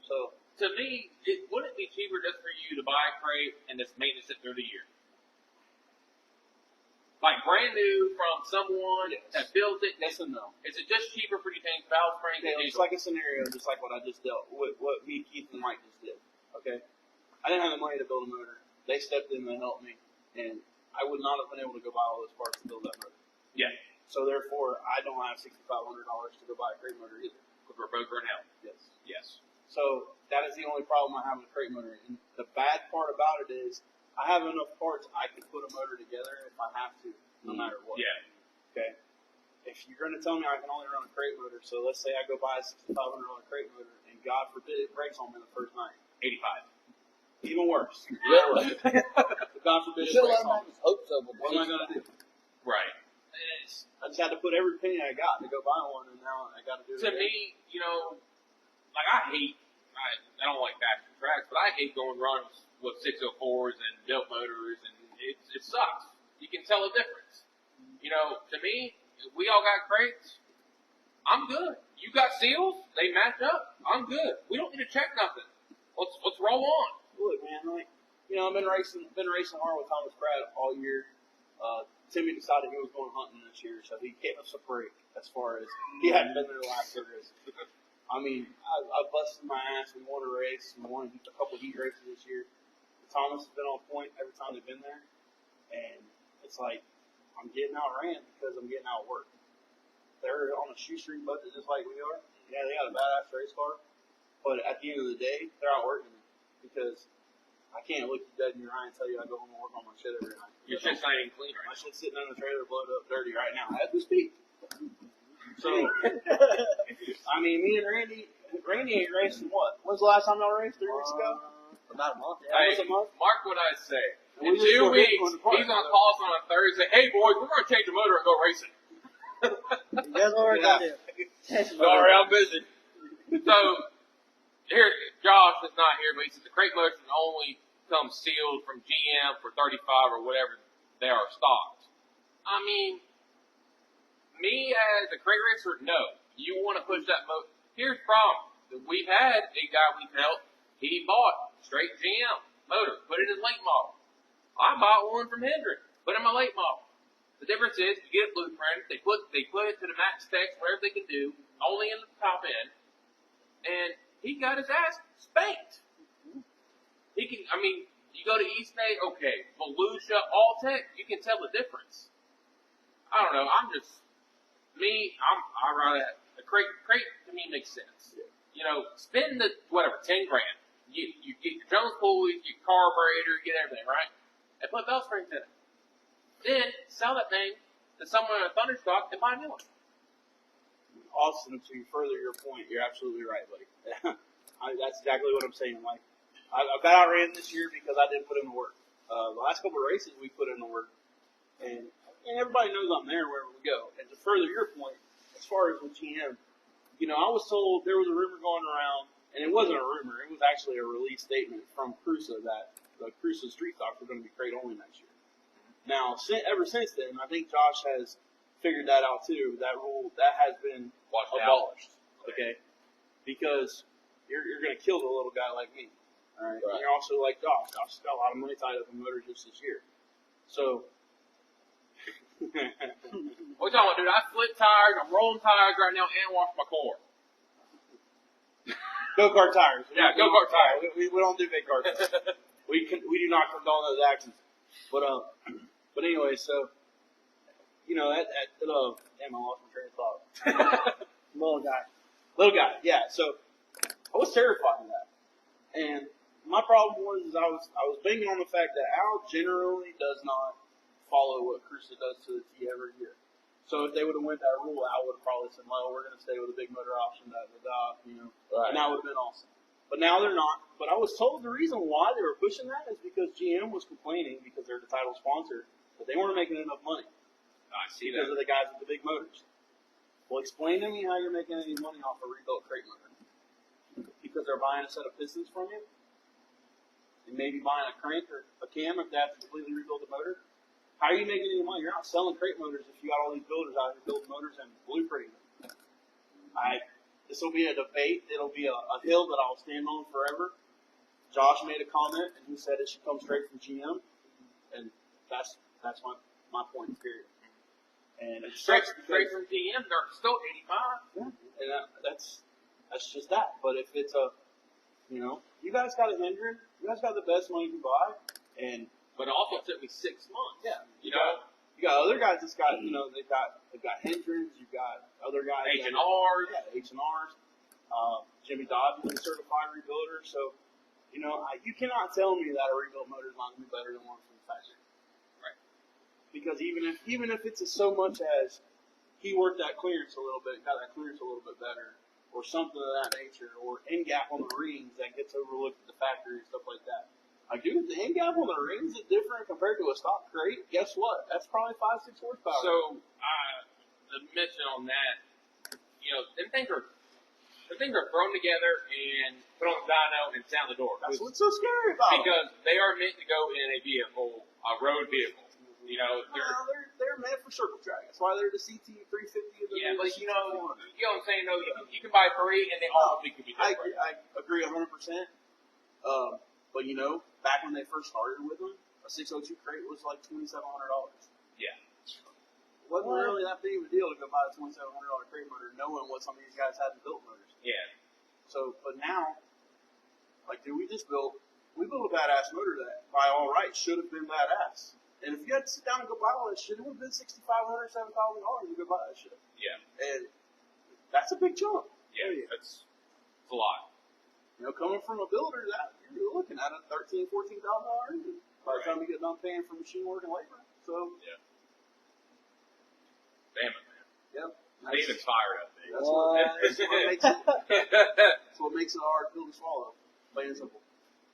So, To me, wouldn't it be cheaper just for you to buy a crate and just maintenance it through the year? Like brand new from someone that built it. yes and no. Is it just cheaper for you to change valve springs? Yeah, it's like a scenario, just like what I just dealt with, what me, Keith, and Mike just did. Okay? I didn't have the money to build a motor. They stepped in and helped me, and I would not have been able to go buy all those parts to build that motor. Yeah. So therefore, I don't have $6,500 to go buy a crate motor either. Because we're both run out. Yes. Yes. So that is the only problem I have with a crate motor. And the bad part about it is I have enough parts I can put a motor together if I have to, no matter what. Yeah. Okay. If you're going to tell me I can only run a crate motor, so let's say I go buy a $6,500 crate motor, and God forbid it breaks on me the first night. 85. Even worse. Yeah. God forbid it You should breaks let on him me. hope so, but What am I going to do? Right. I just had to put every penny I got to go buy one, and now I got to do it. To again. me, like I don't like fast tracks, but I hate going runs with 604s and built motors, and it sucks. You can tell a difference. To me, if we all got crates, I'm good. You got seals, they match up, I'm good. We don't need to check nothing. Let's roll on. Look, man, I've been racing hard with Thomas Pratt all year. Timmy decided he was going hunting this year, so he gave us a break as far as he hadn't been there the last 2 races. I mean, I busted my ass. We won a race. We won a couple heat races this year. Thomas has been on point every time they've been there, and it's like I'm getting outran because I'm getting outworked. They're on a shoestring budget just like we are. Yeah, they got a badass race car, but at the end of the day, they're outworking me because I can't look you dead in your eye and tell you I go home and work on my shit every night. Your shit's not even clean My right shit's sitting on the trailer, blowed up, dirty right now as we speak. So, I mean, me and Randy ain't racing what? When's the last time y'all raced? 3 weeks ago? About a month. Hey, Almost a month. mark what I say. And In we just 2 were weeks, hitting on the park. he's gonna call us on a Thursday. Hey boys, we're gonna change the motor and go racing. That's what we're gonna do. Sorry, I'm busy. So here, Josh is not here, but he says the crate motors can only come sealed from GM for 35 or whatever they are stocked. I mean, me as a crate racer, no. You want to push that motor. Here's the problem. We've had a guy we've helped. He bought straight GM motor, put it in his late model. I bought one from Hendrick, put it in my late model. The difference is you get a blueprint. They put it to the max specs, whatever they can do, only in the top end, and he got his ass spanked. He can. I mean, you go to East Bay, okay, Volusia, Alltech, you can tell the difference. I don't know. I rather a crate to me makes sense. You know, spend the whatever 10 grand. You get your Jones pulleys, your carburetor, get everything right, and put belt springs in it. Then sell that thing to someone in a Thunderstock and buy a new one. Austin, to further your point, you're absolutely right, buddy. That's exactly what I'm saying. Like, I got outran this year because I didn't put in the work. The last couple of races, we put in the work, and everybody knows I'm there wherever we go. And to further your point, as far as with GM, you know, I was told there was a rumor going around, and it wasn't a rumor. It was actually a release statement from Crusoe that the Crusoe Street Stocks were going to be crate only next year. Now, ever since then, I think Josh has figured that out too. That rule that has been abolished. Okay, because you're going to kill the little guy like me. All right, and you're also like Josh. Josh got a lot of money tied up in motors just this year. So. What you talking about, dude? I flip tires, I'm rolling tires right now, and wash my car. Go-kart tires. Yeah, go-kart tires. We don't do big cars. we do not condone those actions. But anyway, so you know damn, I lost my train of thought. Little guy. Yeah. So I was terrified of that, and my problem was I was banging on the fact that Al generally does not follow what Crusoe does to the T every year. So if they would have went that rule, I would have probably said, well, we're going to stay with a big motor option, you know, and that would have been awesome. But now they're not. But I was told the reason why they were pushing that is because GM was complaining because they're the title sponsor that they weren't making enough money. I see because that. of the guys with the big motors. Well, explain to me how you're making any money off a rebuilt crate motor. Because they're buying a set of pistons from you? And maybe buying a crank or a cam if they have to completely rebuild the motor? How are you making any money? You're not selling crate motors if you got all these builders out here building motors and blueprinting them. This will be a debate. It'll be a hill that I'll stand on forever. Josh made a comment, and he said it should come straight from GM. And that's my point, period. And it's Straight from GM, they're still 85. Yeah. And that's just that. But if it's you guys got a Hendrick, you guys got the best money you can buy, But it also took me 6 months. Yeah. You know? You got other guys that's got, they've got Hendricks, you've got other guys. H&Rs. Yeah, H&Rs. Jimmy Dodd is a certified rebuilder. So, you cannot tell me that a rebuilt motor is not going to be better than one from the factory. Right. Because even if it's so much as he worked that clearance a little bit, got that clearance a little bit better, or something of that nature, or end gap on the rings that gets overlooked at the factory and stuff like that. Dude, the end gap on the rings is different compared to a stock crate. Guess what? That's probably 5-6 horsepower. So, the mention on that, them things are thrown together and put on the dyno and sound the door. That's what's so scary about them. Because they are meant to go in a vehicle, a road vehicle. They're meant for circle track. That's why they're the CT 350. Yeah, but you know what I'm saying? No, you can buy 3 and they all could be different. I agree 100%. But back when they first started with them, a 602 crate was like $2,700. Yeah. It wasn't really that big of a deal to go buy a $2,700 crate motor, knowing what some of these guys hadn't built motors. Yeah. So, but now, dude, we built a badass motor that, by all rights, should have been badass. And if you had to sit down and go buy all that shit, it would have been $6,500, $7,000 to go buy that shit. Yeah. And that's a big chunk. Yeah, it's a lot. Coming from a builder, that you're looking at a $13,000, $14,000 engine by the time you get done paying for machine work and labor. So, yeah. Damn it, man. Yep. Steven's fired up, man. That's what makes it hard pill to swallow. Plain and simple.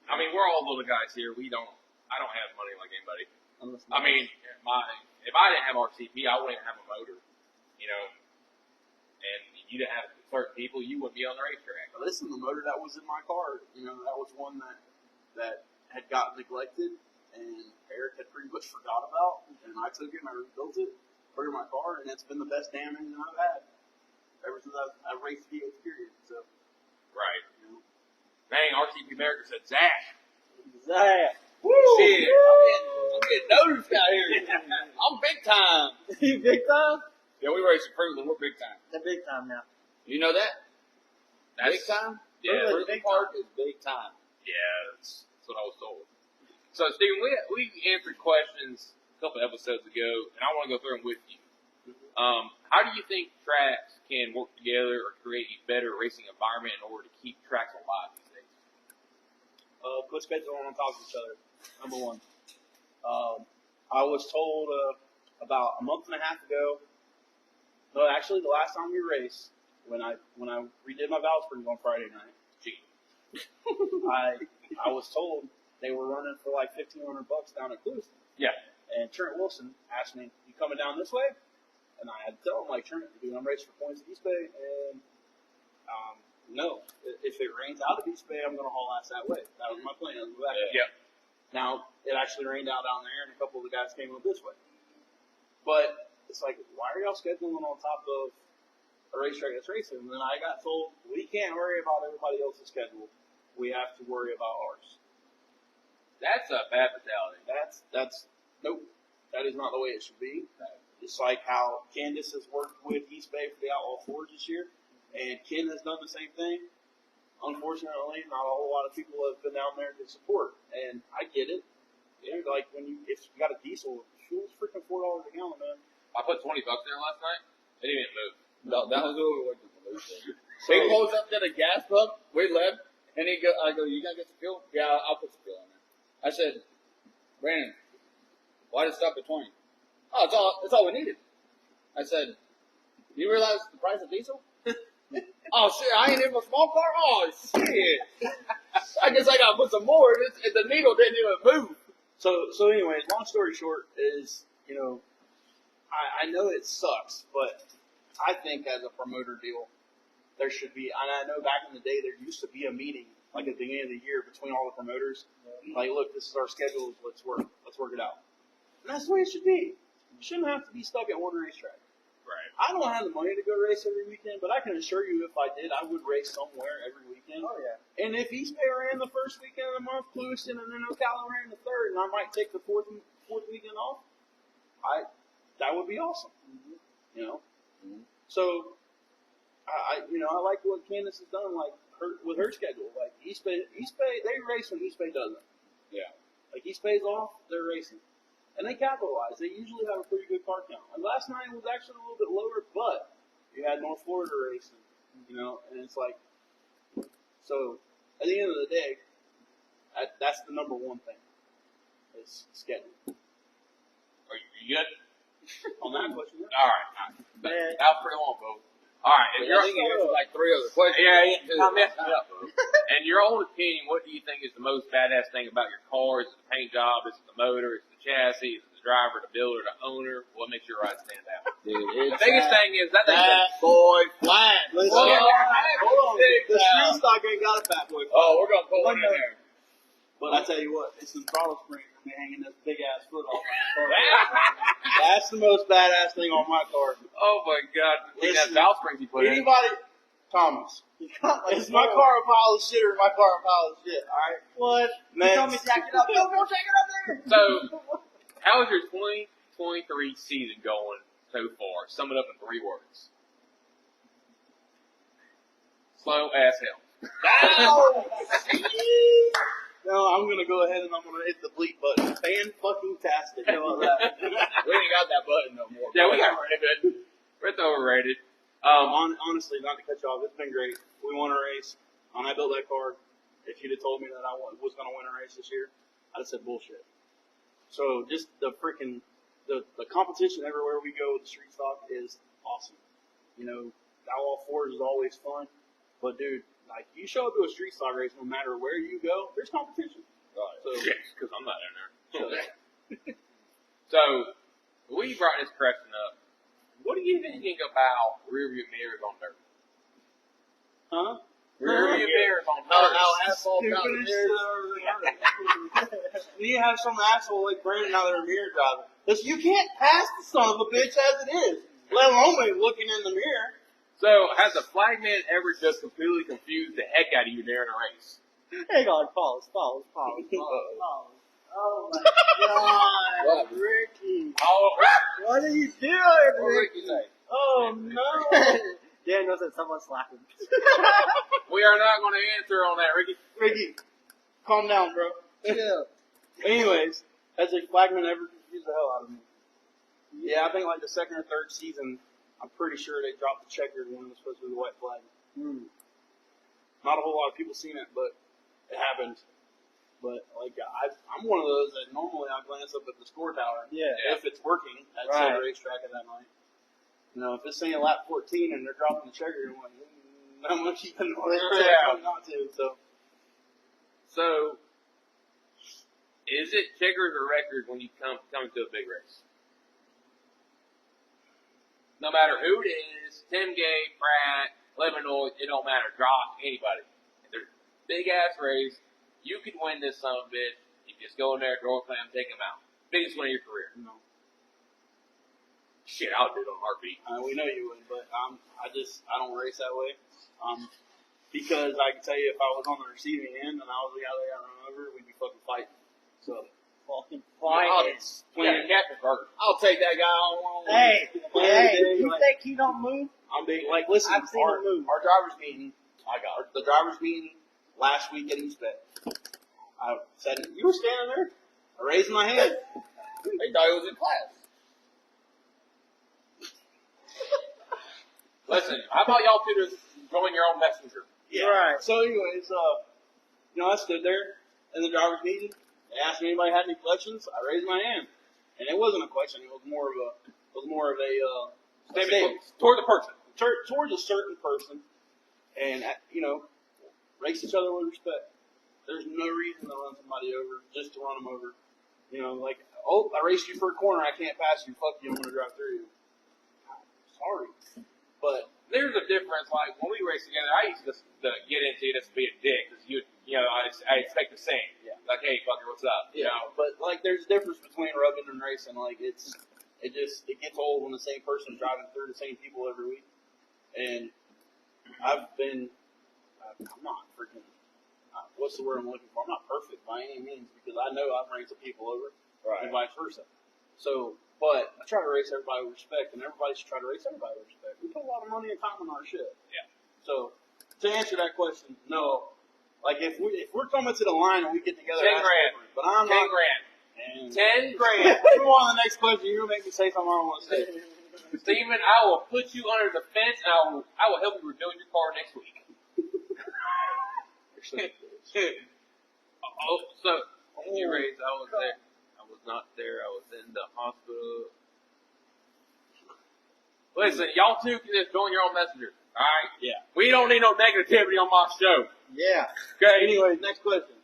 I mean, we're all little guys here. I don't have money like anybody. I mean, if I didn't have RCP, I wouldn't have a motor, you know, and you didn't have certain people, you wouldn't be on the racetrack. Listen, the motor that was in my car, you know, that was one that had gotten neglected and Eric had pretty much forgot about, and I took it and I rebuilt it, put it in my car, and it's been the best damn engine I've had ever since I've raced V8 period. So, Right. you know. Dang, RCP America said Zach. Zach. Woo! Shit, I'm getting noticed out here. I'm big time. You big time? Yeah, we race at Fruitland. We're big time. They're big time now. You know that? That's, Big time? Yeah, Fruitland. Fruitland Park is big time. yeah, that's what I was told. So, Stephen, we answered questions a couple episodes ago, and I want to go through them with you. How do you think tracks can work together or create a better racing environment in order to keep tracks alive these days? Put schedules on top of each other. Number one. I was told about a month and a half ago. No, actually, the last time we raced, when I redid my valve springs on Friday night, I was told they were running for like $1,500 down at Clewiston. Yeah. And Trent Wilson asked me, "You coming down this way?" And I had to tell him, like, Trent, dude, I'm racing for points at East Bay, and no, if it rains out of East Bay, I'm going to haul ass that way. That was my plan. Yeah. Now, it actually rained out down there, and a couple of the guys came up this way. But it's like, why are y'all scheduling on top of a racetrack that's racing? And then I got told, we can't worry about everybody else's schedule. We have to worry about ours. That's a bad mentality. That's nope. That is not the way it should be. It's like how Candace has worked with East Bay for the Outlaw Forge this year, and Ken has done the same thing. Unfortunately, not a whole lot of people have been down there to support, and I get it. You know, like if you got a diesel, fuel's freaking $4 a gallon, man. I put $20 there last night. They didn't move. No, that was what we went to the He pulls up to the gas pump. We left, and I go, "You gotta get some fuel?" "Yeah, I'll put some fuel in there." I said, "Brandon, why did it stop at 20? "Oh, it's all we needed." I said, "You realize the price of diesel?" "Oh shit, I ain't in my small car." "Oh shit, I guess I gotta put some more." The needle didn't even move. So anyways, long story short is, you know, I know it sucks, but I think as a promoter deal, there should be, and I know back in the day there used to be a meeting, like at the beginning of the year, between all the promoters. Like, look, this is our schedule, let's work it out. And that's the way it should be. You shouldn't have to be stuck at one racetrack. Right. I don't have the money to go race every weekend, but I can assure you if I did, I would race somewhere every weekend. Oh, yeah. And if East Bay ran the first weekend of the month, Clewiston, and then Ocala ran the third, and I might take the fourth weekend off, that would be awesome. You know? So, I like what Candace has done, like, with her schedule. Like, East Bay, they race when East Bay doesn't. Yeah. Like, East Bay's off, they're racing. And they capitalize. They usually have a pretty good car count. And last night was actually a little bit lower, but you had North Florida racing, you know, and it's like, so at the end of the day, that's the number one thing, is schedule. Are you good? On that question, All right. That was pretty long, Bo. All right. And I think you answered like 3 other questions. Yeah. I messed it up, Bo. In your own opinion, what do you think is the most badass thing about your car? Is it the paint job? Is it the motor? Is it the chassis? Is it the driver, the builder, the owner? What makes your ride stand out? Dude, The biggest thing is that Fat boy flat. Listen, Hold on. Big The time. screw stock ain't got a fat boy. Oh, we're gonna put one in there. But I tell you what, it's the throttle spring and me hanging this big ass foot off my car. That's the most badass thing on my car. Oh my God! Look at that Listen, valve springs you put in. Anybody, Thomas, is my car a pile of shit or my car a pile of shit? All right. What? You Next. told me to jack it up. No, jack it up there. So, how is your 2023 season going so far? Sum it up in 3 words. Slow as hell. No, I'm gonna go ahead and I'm gonna hit the bleep button. Fan-fucking-tastic. How about that? We ain't got that button no more. Yeah, we got rated. We're overrated. Honestly, not to cut you off, it's been great. We won a race. When I built that car, if you'd have told me that I was going to win a race this year, I'd have said bullshit. So just the freaking, the competition everywhere we go with the street stock is awesome. You know, Outlaw Forge is always fun, but dude, like you show up to a street stock race, no matter where you go, there's competition. Right. So Yes, because I'm not in there. so, So, we brought this question up. What do you think about rear view mirrors on dirt? huh? Rear view mirrors on How dirt. asphalt got Stupidest there. You have some asshole like Brandon out there mirror driving. Listen, you can't pass the son of a bitch as it is, let alone when looking in the mirror. So, has a flagman ever just completely confused the heck out of you during a race? Hang on, pause. Oh my god, What? Ricky. Oh, What are you doing, What Ricky? Ricky say? Oh no! Daniel said someone slapped him. we are not going to answer on that, Ricky. Ricky, calm down, bro. Yeah. Anyways, has a flagman ever confused the hell out of me? Yeah, I think like the second or third season, I'm pretty sure they dropped the checkered one that was supposed to be the white flag. Not a whole lot of people seen it, but it happened. But like I'm one of those that normally I glance up at the score tower. Yeah. If it's working at Right. said racetrack at that night. You know, if it's saying lap 14 and they're dropping the checker, I'm like, I'm gonna keep an eye Yeah. not to. So, is it checkers or records when you come to a big race? No matter who it is, Tim Gay, Pratt, Levinoy, it don't matter. Drop anybody. If there's a big ass race, you could win this son of a bitch. You just go in there, throw a slam, take him out. Biggest win of your career. No. Shit, I'll do it on heartbeat. We know you would, but I don't race that way. Because I can tell you, if I was on the receiving end and I was the guy that got run over, we'd be fucking fighting. So, Fucking I'll fight. yeah, Captain Burger. I'll take that guy on. Hey, you think he don't move? I'm being like, listen, I've seen him move. our drivers meeting. The drivers meeting last week at East Bay. I said, you were standing there, I raised my hand. They thought he was in class. Listen, how about y'all two just join your own messenger? Yeah. Right. So, anyways, I stood there in the drivers meeting. They asked me if anybody had any questions. I raised my hand, and it wasn't a question. It was more of a statement Toward the person. towards a certain person, and race each other with respect. There's no reason to run somebody over just to run them over. Like, oh, I raced you for a corner, I can't pass you. Fuck you, I'm gonna drive through you. Sorry, but There's a difference. Like when we race together, I used to get into it just to be a dick because I expect the same. Yeah. Like, hey, fucker, what's up? You know. But like, there's a difference between rubbing and racing. Like, it gets old when the same person's driving through the same people every week. And I'm not freaking. What's the word I'm looking for? I'm not perfect by any means because I know I've ran some people over, and vice versa. So, but I try to race everybody with respect, and everybody should try to race everybody with respect. We put a lot of money and time in our shit. Yeah. So, to answer that question, no. Like if we're coming to the line and we get together, 10 grand. But I'm 10 not. grand. And 10 grand. Move on to the next question. You're gonna make me say something I don't want to say. Steven, I will put you under the fence and I will help you rebuild your car next week. So you raised, I was there. I was not there. I was in the hospital. Listen, y'all two can just join your own messenger. Alright? Yeah. We don't need no negativity on my show. Yeah. Okay? Anyway, next question.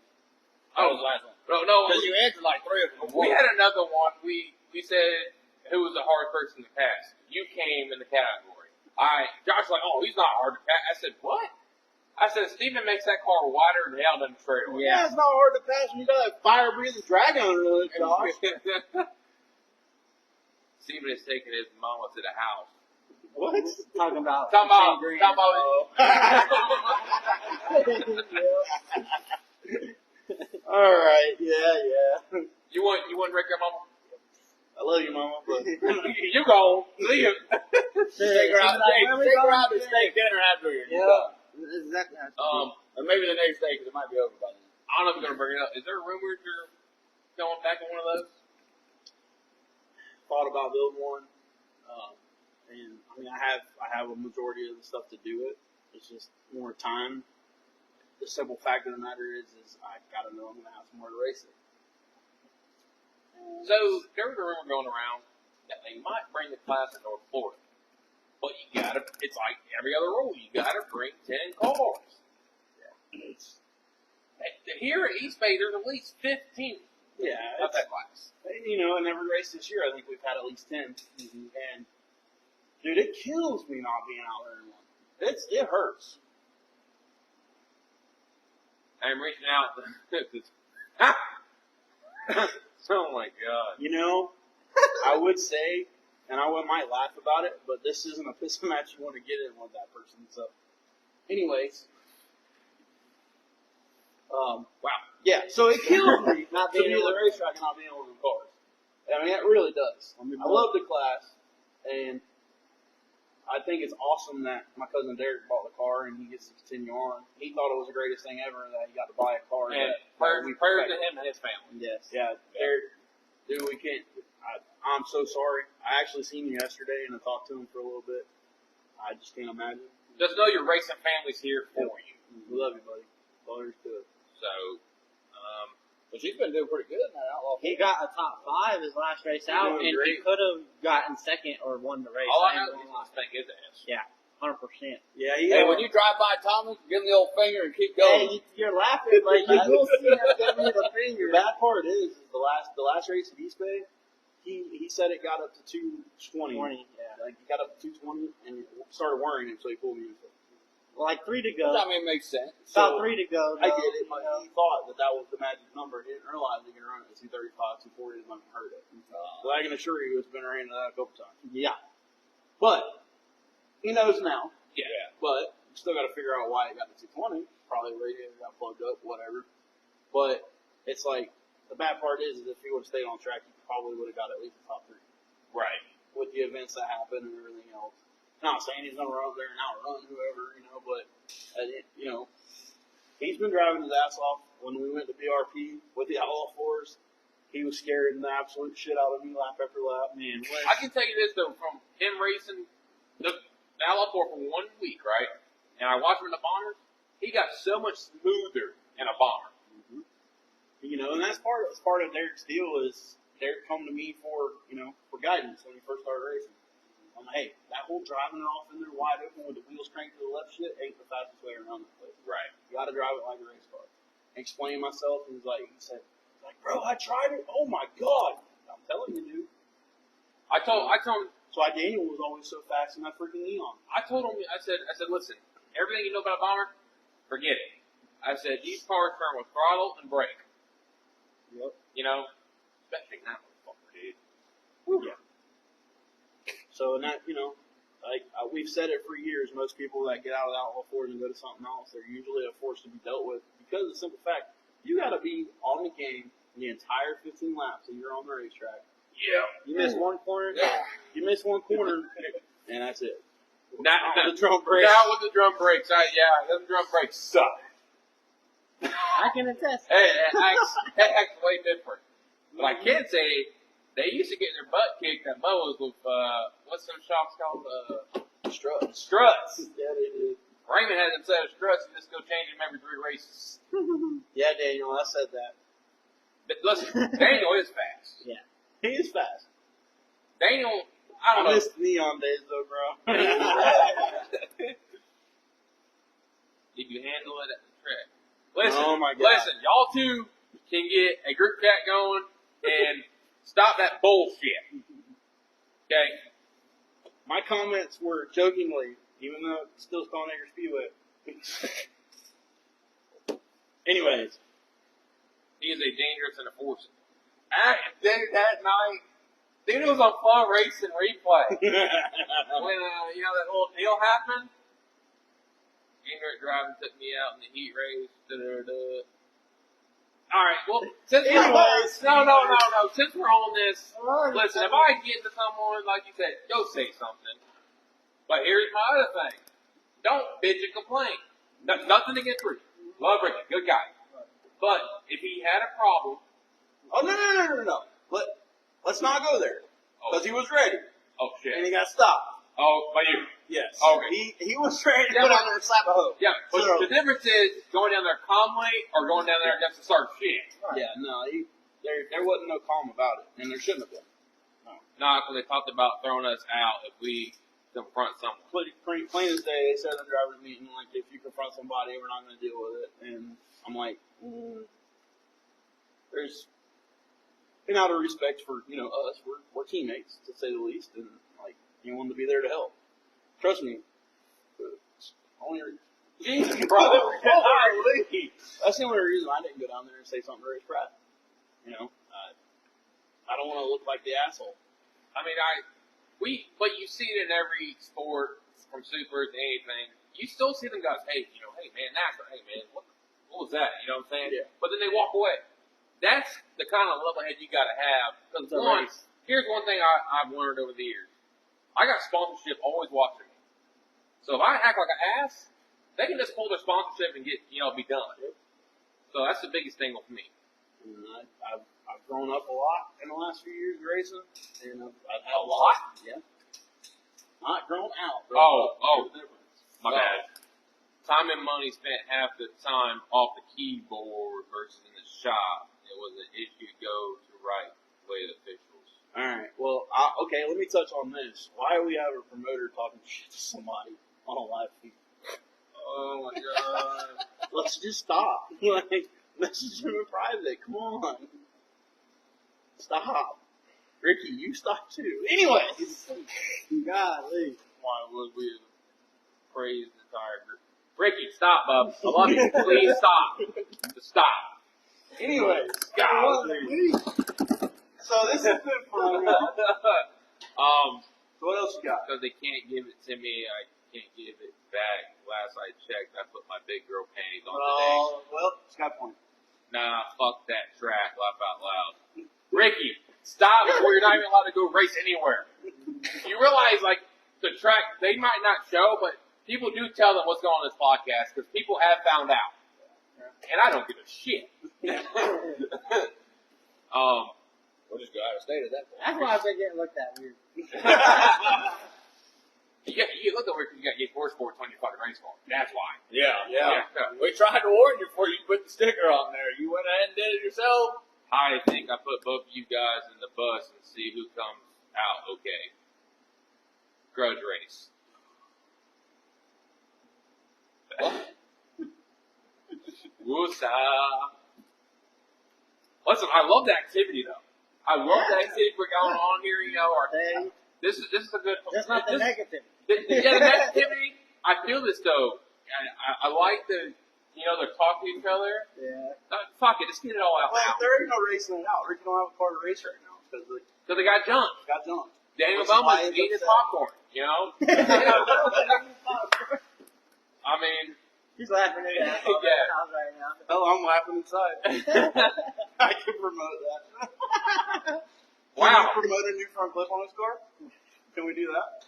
That was the last one. No, Because you answered like 3 of them. we had another one. We said who was the hard person to pass. You came in the category. Josh was like, oh, he's not hard to pass. I said, what? I said, Steven makes that car wider than hell down the straightaway. Yeah, it's not hard to pass when you got that fire-breathing dragon under the hood, Josh. Steven is taking his mama to the house. What? Talking about. All right. Yeah. You want to wreck your mama? I love you, Mama. But You go. See you. Take her out to steak dinner after you're done. Exactly. Or maybe the next day because it might be over by then. I don't know if you're going to bring it up. Is there a rumor you're going back on one of those? thought about building one. And I mean, I have a majority of the stuff to do it. It's just more time. The simple fact of the matter is I gotta know I'm gonna have somewhere to race it. So there was a rumor going around that they might bring the class to North Florida, but it's like every other rule. You gotta bring 10 cars. Here at East Bay, there's at least 15 Yeah, of that class. you know, in every race this year, I think we've had at least 10. And dude, it kills me not being out there in one. It hurts. I'm reaching out. Oh my god. You know, I would say, and I might laugh about it, but this isn't a piston match you want to get in with that person. So, anyways, wow, yeah. So it kills me not being able to racetrack and not being able to do cars. I mean, it really does. I love the class, and I think it's awesome that my cousin Derek bought the car and he gets to continue on. He thought it was the greatest thing ever that he got to buy a car. And prayers to him and his family. Yes. Yeah, Derek, dude, we can't. I'm so sorry. I actually seen you yesterday and I talked to him for a little bit. I just can't imagine. Just know your racing family's here for you. We love you, buddy. All there is to it. So, But she's been doing pretty good in that outlaw. He got a top 5 his last race out, doing and great. he could have gotten second or won the race. all I ain't know is gonna he's lie. going to spank his ass. Yeah, 100%. Yeah, Hey, when you drive by Thomas, give him the old finger and keep going. Hey, you're laughing like you will see him give me the finger. the bad part is the last race at East Bay, he said it got up to 220. 20, yeah. Like he got up to 220 and it started worrying him, so he pulled me in. Like 3 to go. I mean, it makes sense. About 3 to go. I though, get it, you but know. he thought that was the magic number. He didn't realize he could run it at 235, 240, and nothing hurt it. But I can assure you, it's been ran that a couple times. Yeah. But he knows now. Yeah. But you still got to figure out why it got to 220. Probably the radiator got plugged up, whatever. But it's like the bad part is if he would have stayed on track, he probably would have got at least the top 3 Right. with the events that happened and everything else. Not saying he's gonna run up there and outrun whoever, you know, but you know, he's been driving his ass off. When we went to BRP with the Outlaw Fours, he was scaring the absolute shit out of me lap after lap. Man, I can tell you this, though, from him racing the Outlaw 4 for 1 week, right? And I watched him in the Bombers, he got so much smoother in a Bomber. you know, and that's part of Derek's deal is Derek come to me for guidance when he first started racing. I'm like, hey, that whole driving it off in there wide open with the wheels cranked to the left shit ain't the fastest way around this place. Right. You got to drive it like a race car. Explain myself, and he said, bro, I tried it. Oh my god! I'm telling you, dude. I told him, That's why Daniel was always so fast in that freaking Neon. I said, listen, everything you know about a Bomber, forget it. I said, these cars turn with throttle and brake. Yep. You know, especially that motherfucker, dude. Yeah. So, and that, we've said it for years, most people that get out of the Outlaw Fours and go to something else, they're usually a force to be dealt with because of the simple fact, you got to be on the game the entire 15 laps and you're on the racetrack. Yeah. You miss one corner, and that's it. Not the drum brakes. Not with the drum brakes. Them drum brakes suck. I can attest. Hey, it acts way different. But I can say, they used to get their butt kicked at Bubba's with, what's those shocks called? Struts. Struts. Yeah, they did. Raymond has a set of struts and just go change them every 3 races. Yeah, Daniel, I said that. But listen, Daniel is fast. Yeah. He is fast. Daniel, I don't know. miss Neon days though, bro. Did you handle it at the track? Listen, Oh my God. listen, y'all two can get a group chat going and stop that bullshit. Okay? My comments were jokingly, even though it's still Stone Acre Speedway. Anyways. He is a dangerous and a force. That night, dude, it was on Fun Racing Replay. When, that little deal happened, Garrett driving took me out in the heat race. Alright, well, since since we're on this, listen, if I get to someone, like you said, go say something. But here's my other thing. Don't bitch and complain. Nothing against Ricky. Love Ricky, good guy. But if he had a problem, Oh, no. Let's not go there. Because he was ready. oh shit. And he got stopped. Oh, by you. Yes. Okay. He was ready to Yeah, put but- on there and slap a hoe. Yeah, but So- the difference is going down there calmly or going down there just to start shit. Yeah, no, there wasn't no calm about it. And there shouldn't have been. No, because they talked about throwing us out if we confront someone. Plain as day, they said in the driver's meeting, like, if you confront somebody, we're not going to deal with it. And I'm like, there's, and out of respect for, us, we're teammates, to say the least, and, like, you want to be there to help. Trust me. Jesus, bro. That's the only reason I didn't go down there and say something to Race Pratt. I don't want to look like the asshole. I mean, but you see it in every sport, from supers to anything. You still see them guys, hey man, NASCAR, hey man, what was that? You know what I'm saying? Yeah. But then they walk away. That's the kind of level head you got to have. Because here's one thing I've learned over the years. I got sponsorship always watching me. So if I act like an ass, they can just pull their sponsorship and get, be done. So that's the biggest thing with me. And I've grown up a lot in the last few years racing, and I've had A lot? Yeah. Not grown out. Oh, There's a difference. My bad. Time and money spent half the time off the keyboard versus in the shop. It was an issue to go to right way the officials. All right. Well, okay. Let me touch on this. Why do we have a promoter talking shit to somebody on a live feed? Oh my god. Let's just stop. Like, message him in private. Come on. Stop. Ricky, you stop too. Anyways. Golly. Why would we praise the entire group? Ricky, stop, bub. I love you. Please stop. Just stop. Anyways. Golly. So this is good for me. So what else you got? Because they can't give it to me, I can't give it back. Last I checked, I put my big girl panties on today. Well, it's got a point. Nah, fuck that track. Laugh out loud. Ricky, stop before you're not even allowed to go race anywhere. You realize, like, the track, they might not show, but people do tell them what's going on in this podcast because people have found out. And I don't give a shit. We'll just go out of state at that point. That's why I've been getting looked at weird. You look over because you got four sports on your fucking race car. That's why. Yeah. We tried to warn you before you put the sticker on there. You went ahead and did it yourself. I think I put both of you guys in the bus and see who comes out okay. Grudge race. Woosah. Listen, I love the activity though. I love the activity we're going on here. This is a good. That's not the negative. The negativity. I feel this though. I like the. They're talking to each other. Yeah. Fuck it, just get it all out Well, now. there ain't no racing it out. Ricky don't have a car to race right now because So they got jumped. got jumped. Daniel Which is why Bowman's he's eating his upset. popcorn, I mean, He's laughing at that Yeah. right now. Oh, I'm laughing inside. I can promote that. wow. Can we promote a new front clip on his car? Can we do that?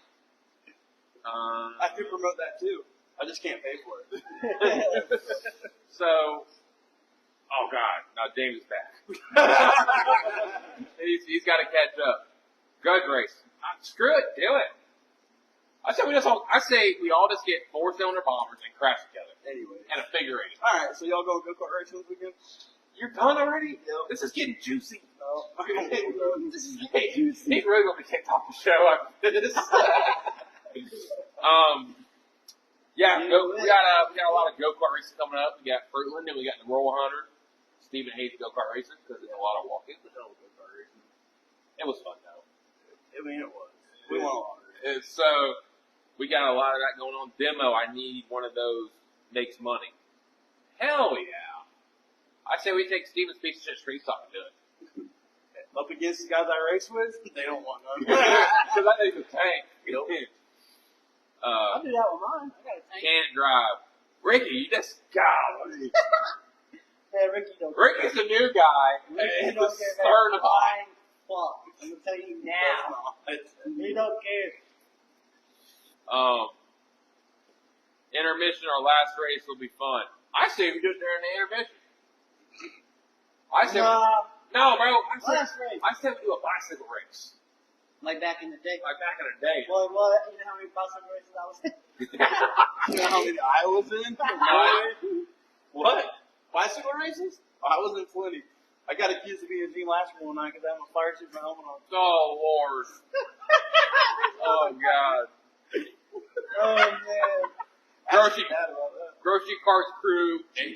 I could promote that too. I just can't pay for it. So, oh god, now James is back. he's got to catch up. Grudge race. Screw it, do it. I say we all just get 4-cylinder bombers and crash together. Anyway. And a figure eight. All right, so y'all go kart racing this weekend? You're done already? Yep. This is getting juicy. No. This is getting juicy. He's really going to be kicked off the show after this. Yeah, we got a lot of go-kart races coming up. We got Fruitland, and we got the Royal Hunter. Stephen hates go-kart racing because it's a lot of walking. It was fun, though. I mean, it was. We won a lot. And so, we got a lot of that going on. Demo, I need one of those makes money. Hell yeah. I say we take Steven's piece of shit street stock and do it. Up against the guys I race with, they don't want none. Because I think it's a tank. I'll do that with mine. I got a tank. Can't drive. Ricky, you just golly. Hey, Ricky don't Ricky's a new guy. Ricky And don't he's care starting about to flying fuck. I'm gonna tell you now. He don't care. Intermission, our last race will be fun. I say we do it during the intermission. I say no, bro. Last race. I said we do a bicycle race. Like back in the day. Like back in the day. Well, you know how many bicycle races I was in? You know how many I was in? What? Bicycle races? Oh, I was in plenty. I got accused of being a Gene Lasher one night because I had my fire suit and my helmet on. Oh, Lord. Oh, God. Oh man. Grocery carts crew and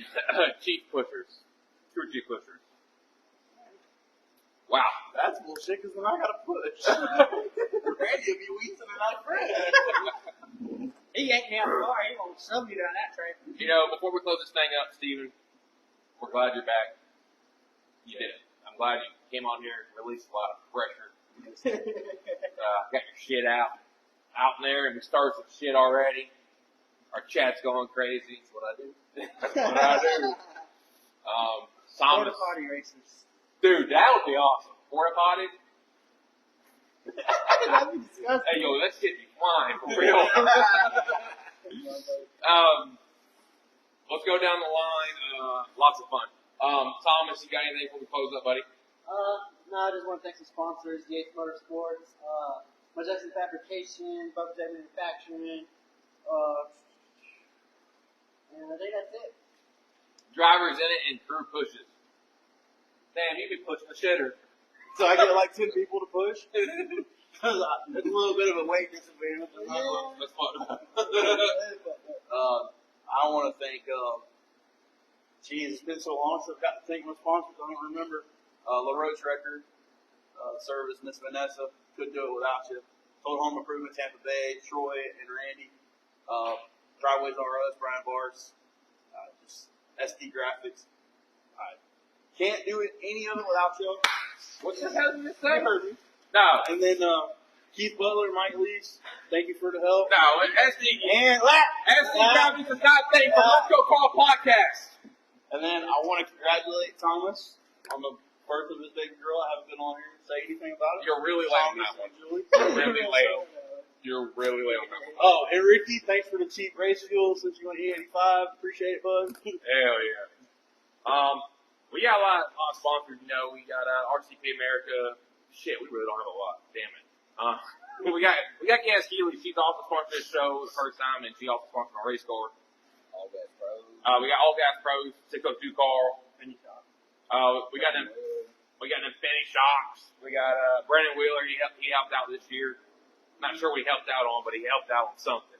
chief pushers. Crew chief pushers. Wow. That's bullshit because then I gotta push. Randy will be wheezing and I friend. He ain't me out the car. He won't shove you down that track. You know, before we close this thing up, Steven, we're glad you're back. You did it. I'm glad you came on here and released a lot of pressure. Got your shit out in there, and we started some shit already. Our chat's going crazy. That's what I do. That's what I do. Porta Thomas, potty races. dude, that would be awesome. Porta potty. That'd be disgusting. Hey, yo, that shit be flying for real. Let's go down the line. Lots of fun. Thomas, you got anything before we close up, buddy? No, I just want to thank some sponsors, Yates Motorsports, Majestic Fabrication, Bubba J Manufacturing, and I think that's it. Drivers in it and crew pushes. Damn, you be pushing the shitter. So I get like 10 people to push. It's a little bit of a weight disadvantage. That's fun. I want to thank, geez, it's been so long since I've got to thank my sponsors. I don't remember. LaRoche Record, Service, Miss Vanessa. Couldn't do it without you. Total Home Improvement, Tampa Bay, Troy, and Randy. Driveways R Us, Brian Bars. Just SD Graphics. I can't do it any of it without you. What the hell did you say? You heard me. No. And then Keith Butler, Mike Lees, thank you for the help. No, SD And Graphics is not thank for Let's Go Call Podcast. And then I want to congratulate Thomas on the birth of his baby girl. I haven't been on here to say anything about it. You're really late on that one. You're really late. You're really late on that one. Oh, and Ricky, thanks for the cheap race fuel since you went E85. Appreciate it, bud. Hell yeah. We got a lot of sponsors, you know. We got RCP America. Shit, we really don't have a lot. Damn it. We got Cass Keeley. She's also sponsored this show the first time, and she also sponsored my race car. All Gas Pros. We got All Gas Pros, 602 Carl. We got them Penny Shocks. We got Brandon Wheeler. He helped out this year. Not sure what he helped out on, but he helped out on something.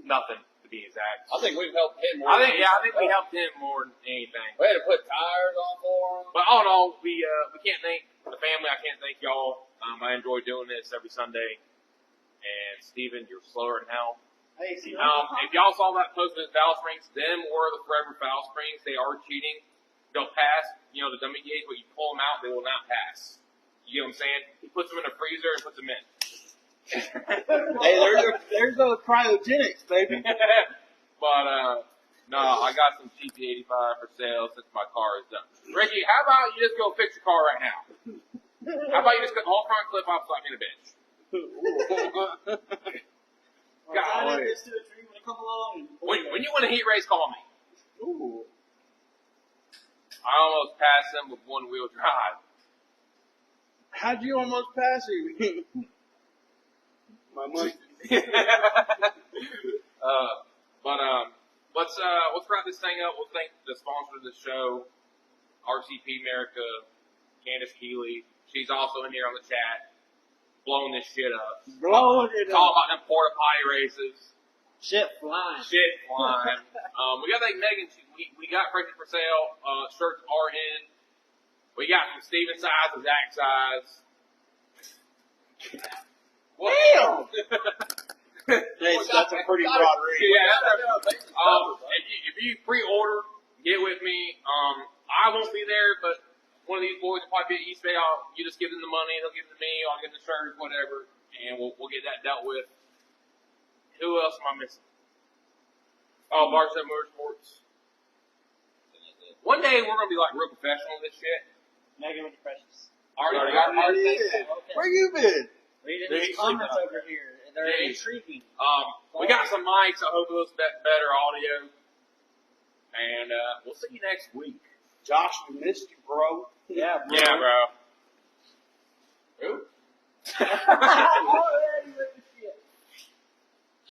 Nothing, to be exact. I think we've helped him more. I think we helped him more than anything. We had to put tires on for him. But all in all, we can't thank the family. I can't thank y'all. I enjoy doing this every Sunday. And Steven, you're slower than hell. Hey, see, If y'all saw that post at Foul Springs, them were the Forever Foul Springs. They are cheating. They'll pass, the dummy gauge, but you pull them out, they will not pass. You get what I'm saying? He puts them in a freezer and puts them in. Hey, there's those cryogenics, baby. But, no, I got some GP85 for sale since my car is done. Ricky, how about you just go fix your car right now? How about you just get all front clip off so I can get a bench? God, when you win a heat race, call me. Ooh. I almost passed him with one-wheel drive. How'd you almost pass him? My money. Let's wrap this thing up. We'll thank the sponsor of the show, RCP America, Candace Keeley. She's also in here on the chat, blowing this shit up. Blowing it It's all up. about them porta potty races. shit flying. Shit flying. We got like Megan. We got prices for sale. Shirts are in. We got from Steven size to Zach size. Damn! That's a pretty broad range. If you pre-order, get with me. I won't be there, but one of these boys will probably be at East Bay. You just give them the money, they'll give it to me. I'll get the shirt, whatever, and we'll get that dealt with. Who else am I missing? Oh, Barstow Motorsports. One day we're gonna be like real professional with this shit. Megan with the Precious. Already got Yeah. Where you been? Reading They these comments sleep over here. They're They- intriguing. We got some mics. I hope it was better audio. And we'll see you next week. Josh, we missed you, bro. Yeah, bro. Yeah, bro. Who?